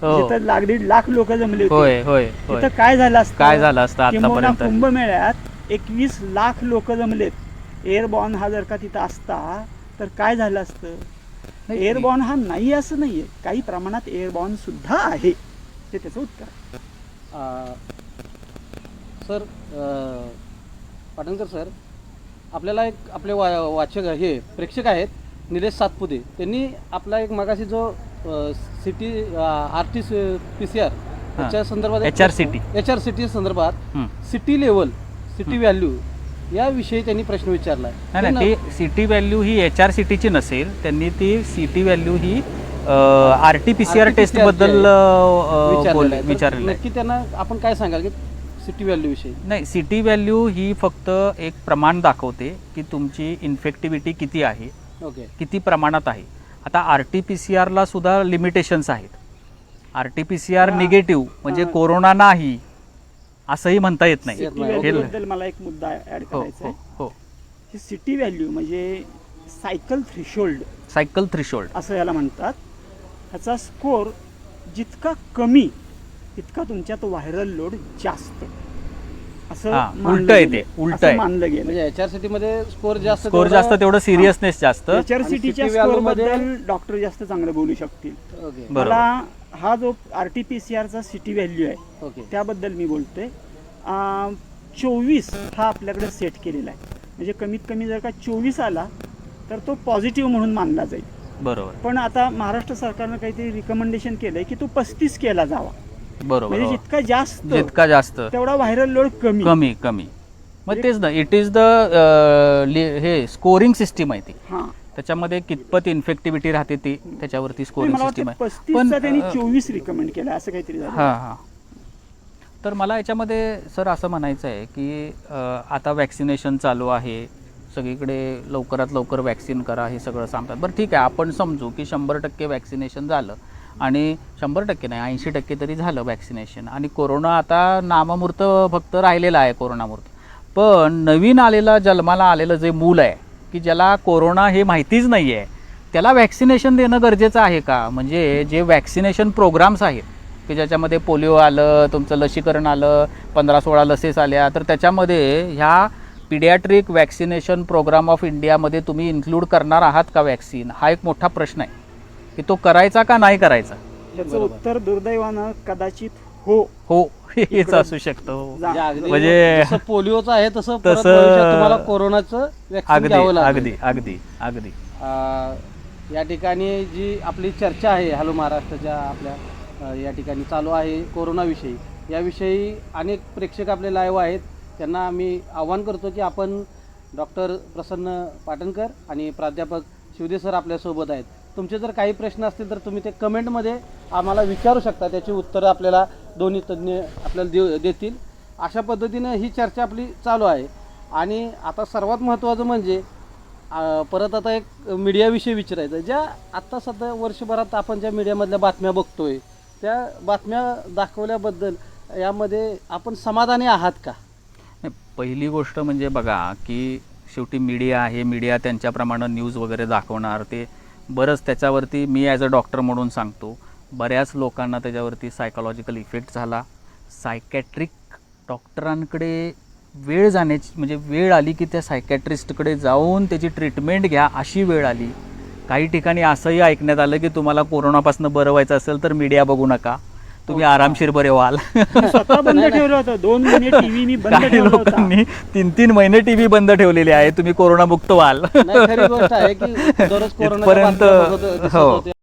हो, तिथं 1.5 लाख लोक जमले होते. होय होय होय. तिथं काय झालं असतं? काय झालं असतं किंबहुना आतापर्यंत? कुंभमेळ्यात 21 लाख लोक जमलेत. एअरबॉर्न हा जर का तिथं असता तर काय झालं असतं? नाही, एअरबॉर्न हा नाही असं नाहीये, काही प्रमाणात एअरबॉर्न सुद्धा आहे, ते त्याचं उत्तर आहे. सर, पाटणकर सर, आपल्याला एक आपले वाचक हे प्रेक्षक आहेत निलेश सातपुते, त्यांनी आपला एक मगाशी जो सिटी RT-PCR त्याच्या संदर्भात HRCT संदर्भात सिटी लेवल, सिटी व्हॅल्यू याविषयी त्यांनी प्रश्न विचारला आहे. नाही नाही, ती सिटी व्हॅल्यू ही HRCTची नसेल, त्यांनी ती सिटी व्हॅल्यू ही RT-PCR टेस्ट बद्दल विचारलेलं आहे. नक्की त्यांना आपण काय सांगाल की सिटी व्हॅल्यू विषयी? नाही, सिटी व्हॅल्यू ही फक्त एक प्रमाण दाखवते की तुमची इन्फेक्टिव्हिटी किती आहे, ओके, किती प्रमाणात आहे. आता RT-PCRला सुद्धा लिमिटेशन्स आहेत. RT-PCR निगेटिव्ह म्हणजे कोरोना नाही असंही म्हणता येत नाही. येत नाही. सिटी व्हॅल्यू बद्दल मला एक मुद्दा ऍड हो करायचा हो आहे. हो. ही सिटी व्हॅल्यू म्हणजे सायकल थ्रेशोल्ड सायकल थ्रेशोल्ड असं याला म्हणतात. ह्याचा स्कोर जितका कमी तितका तुमच्यात व्हायरल लोड जास्त, असं उलट आहे ते, उलट आहे. मानलं गेलं. म्हणजे HRCT मध्ये स्कोर जास्त, स्कोर जास्त तेवढं सिरियसनेस जास्त. HRCTच्या आणि city value स्कोर मध्ये- बद्दल डॉक्टर जास्त चांगलं बोलू शकतील. ओके, बरोबर. मला हा जो RT-PCRचा सिटी व्हॅल्यू आहे ओके, त्याबद्दल मी बोलतोय. 24 हा आपल्याकडे सेट केलेला आहे, म्हणजे कमीत कमी जर का 24 आला तर तो पॉझिटिव्ह म्हणून मानला जाईल. बरोबर पण आता महाराष्ट्र सरकारनं काहीतरी रिकमेंडेशन केलंय की तो 35 केला जावा, बरोबर. म्हणजे जितका जास्त तेवढा व्हायरल लोड कमी. कमी कमी. मग तेच ना, इट इज द हे स्कोरिंग सिस्टीम आहे ती. हा, त्याच्यामध्ये कितपत इन्फेक्टिव्हिटी राहते ती त्याच्यावरती स्कोरिंग मला सिस्टीम वाटतं आहे. 35चा त्यांनी 24 रिकमेंड केला असं काहीतरी झालं. हां हां. तर मला याच्यामध्ये सर असं म्हणायचं आहे की आता वॅक्सिनेशन चालू आहे, सगळीकडे लवकरात लवकर वॅक्सिन करा हे सगळं सांगतात. बरं ठीक आहे, आपण समजू की 100% वॅक्सिनेशन झालं, आणि 100% नाही 80% तरी झालं वॅक्सिनेशन, आणि कोरोना आता नाममूर्त फक्त राहिलेला आहे कोरोनामूर्त. पण नवीन आलेला, जन्माला आलेलं जे मूल आहे की ज्याला कोरोना हे माहितीच नाही आहे, त्याला वॅक्सिनेशन देणं गरजेचं आहे का? म्हणजे जे वॅक्सिनेशन प्रोग्राम्स आहेत की ज्याच्यामध्ये पोलिओ आलं, तुमचं लसीकरण आलं, 15-16 लसेस आल्या, तर त्याच्यामध्ये ह्या पिडियाट्रिक वॅक्सिनेशन प्रोग्राम ऑफ इंडियामध्ये तुम्ही इन्क्लूड करणार आहात का वॅक्सिन? हा एक मोठा प्रश्न आहे की तो करायचा का नाही करायचा. त्याचं उत्तर दुर्दैवानं कदाचित हो हो हेच असू शकतं. म्हणजे अगदी म्हणजे जसं पोलिओचं आहे तसं परत तसं- भविष्यात तुम्हाला कोरोनाचं वॅक्सिन अगदी घ्यावं लागेल. अगदी अगदी अगदी. या ठिकाणी जी आपली चर्चा आहे हॅलो महाराष्ट्राच्या आपल्या या ठिकाणी चालू आहे कोरोनाविषयी, याविषयी अनेक प्रेक्षक आपले लाईव्ह आहेत. त्यांना आम्ही आव्हान करतो की आपण डॉक्टर प्रसन्न पाटणकर आणि प्राध्यापक शिवदे सर आपल्यासोबत आहेत, तुमचे जर काही प्रश्न असतील तर तुम्ही ते कमेंटमध्ये आम्हाला विचारू शकता, त्याची उत्तरं आपल्याला दोन्ही तज्ज्ञ आपल्याला देतील. अशा पद्धतीनं ही चर्चा आपली चालू आहे. आणि आता सर्वात महत्त्वाचं म्हणजे परत आता एक मीडियाविषयी विचारायचं. ज्या आत्ता सध्या वर्षभरात आपण ज्या मीडियामधल्या बातम्या बघतोय त्या बातम्या दाखवल्याबद्दल यामध्ये आपण समाधानी आहात का? नाही, पहिली गोष्ट म्हणजे बघा की शेवटी मीडिया आहे, मीडिया त्यांच्याप्रमाणे न्यूज वगैरे दाखवणार, ते बरंच त्याच्यावरती मी ॲज अ डॉक्टर म्हणून सांगतो बऱ्याच लोकांना त्याच्यावरती सायकोलॉजिकल इफेक्ट झाला. सायकॅट्रिक डॉक्टरांकडे वेळ जाण्याची म्हणजे वेळ आली की त्या सायकॅट्रिस्टकडे जाऊन त्याची ट्रीटमेंट घ्या अशी वेळ आली. काही ठिकाणी असंही ऐकण्यात आलं की तुम्हाला कोरोनापासून बरं व्हायचं असेल तर मीडिया बघू नका, तुम्ही आरामशीर बरे व्हाल. स्वतः बंद ठेवलं होतं, 2 महिने टीव्ही मी बंद काही ठेवला होता. लोकांनी 3-3 महिने टीव्ही बंद ठेवलेले आहे, तुम्ही कोरोनामुक्त व्हाल. नाही, खरी गोष्ट आहे की दररोज कोरोनाच्या इथपर्यंत बातम्या बघत दिसत हो. होत्या.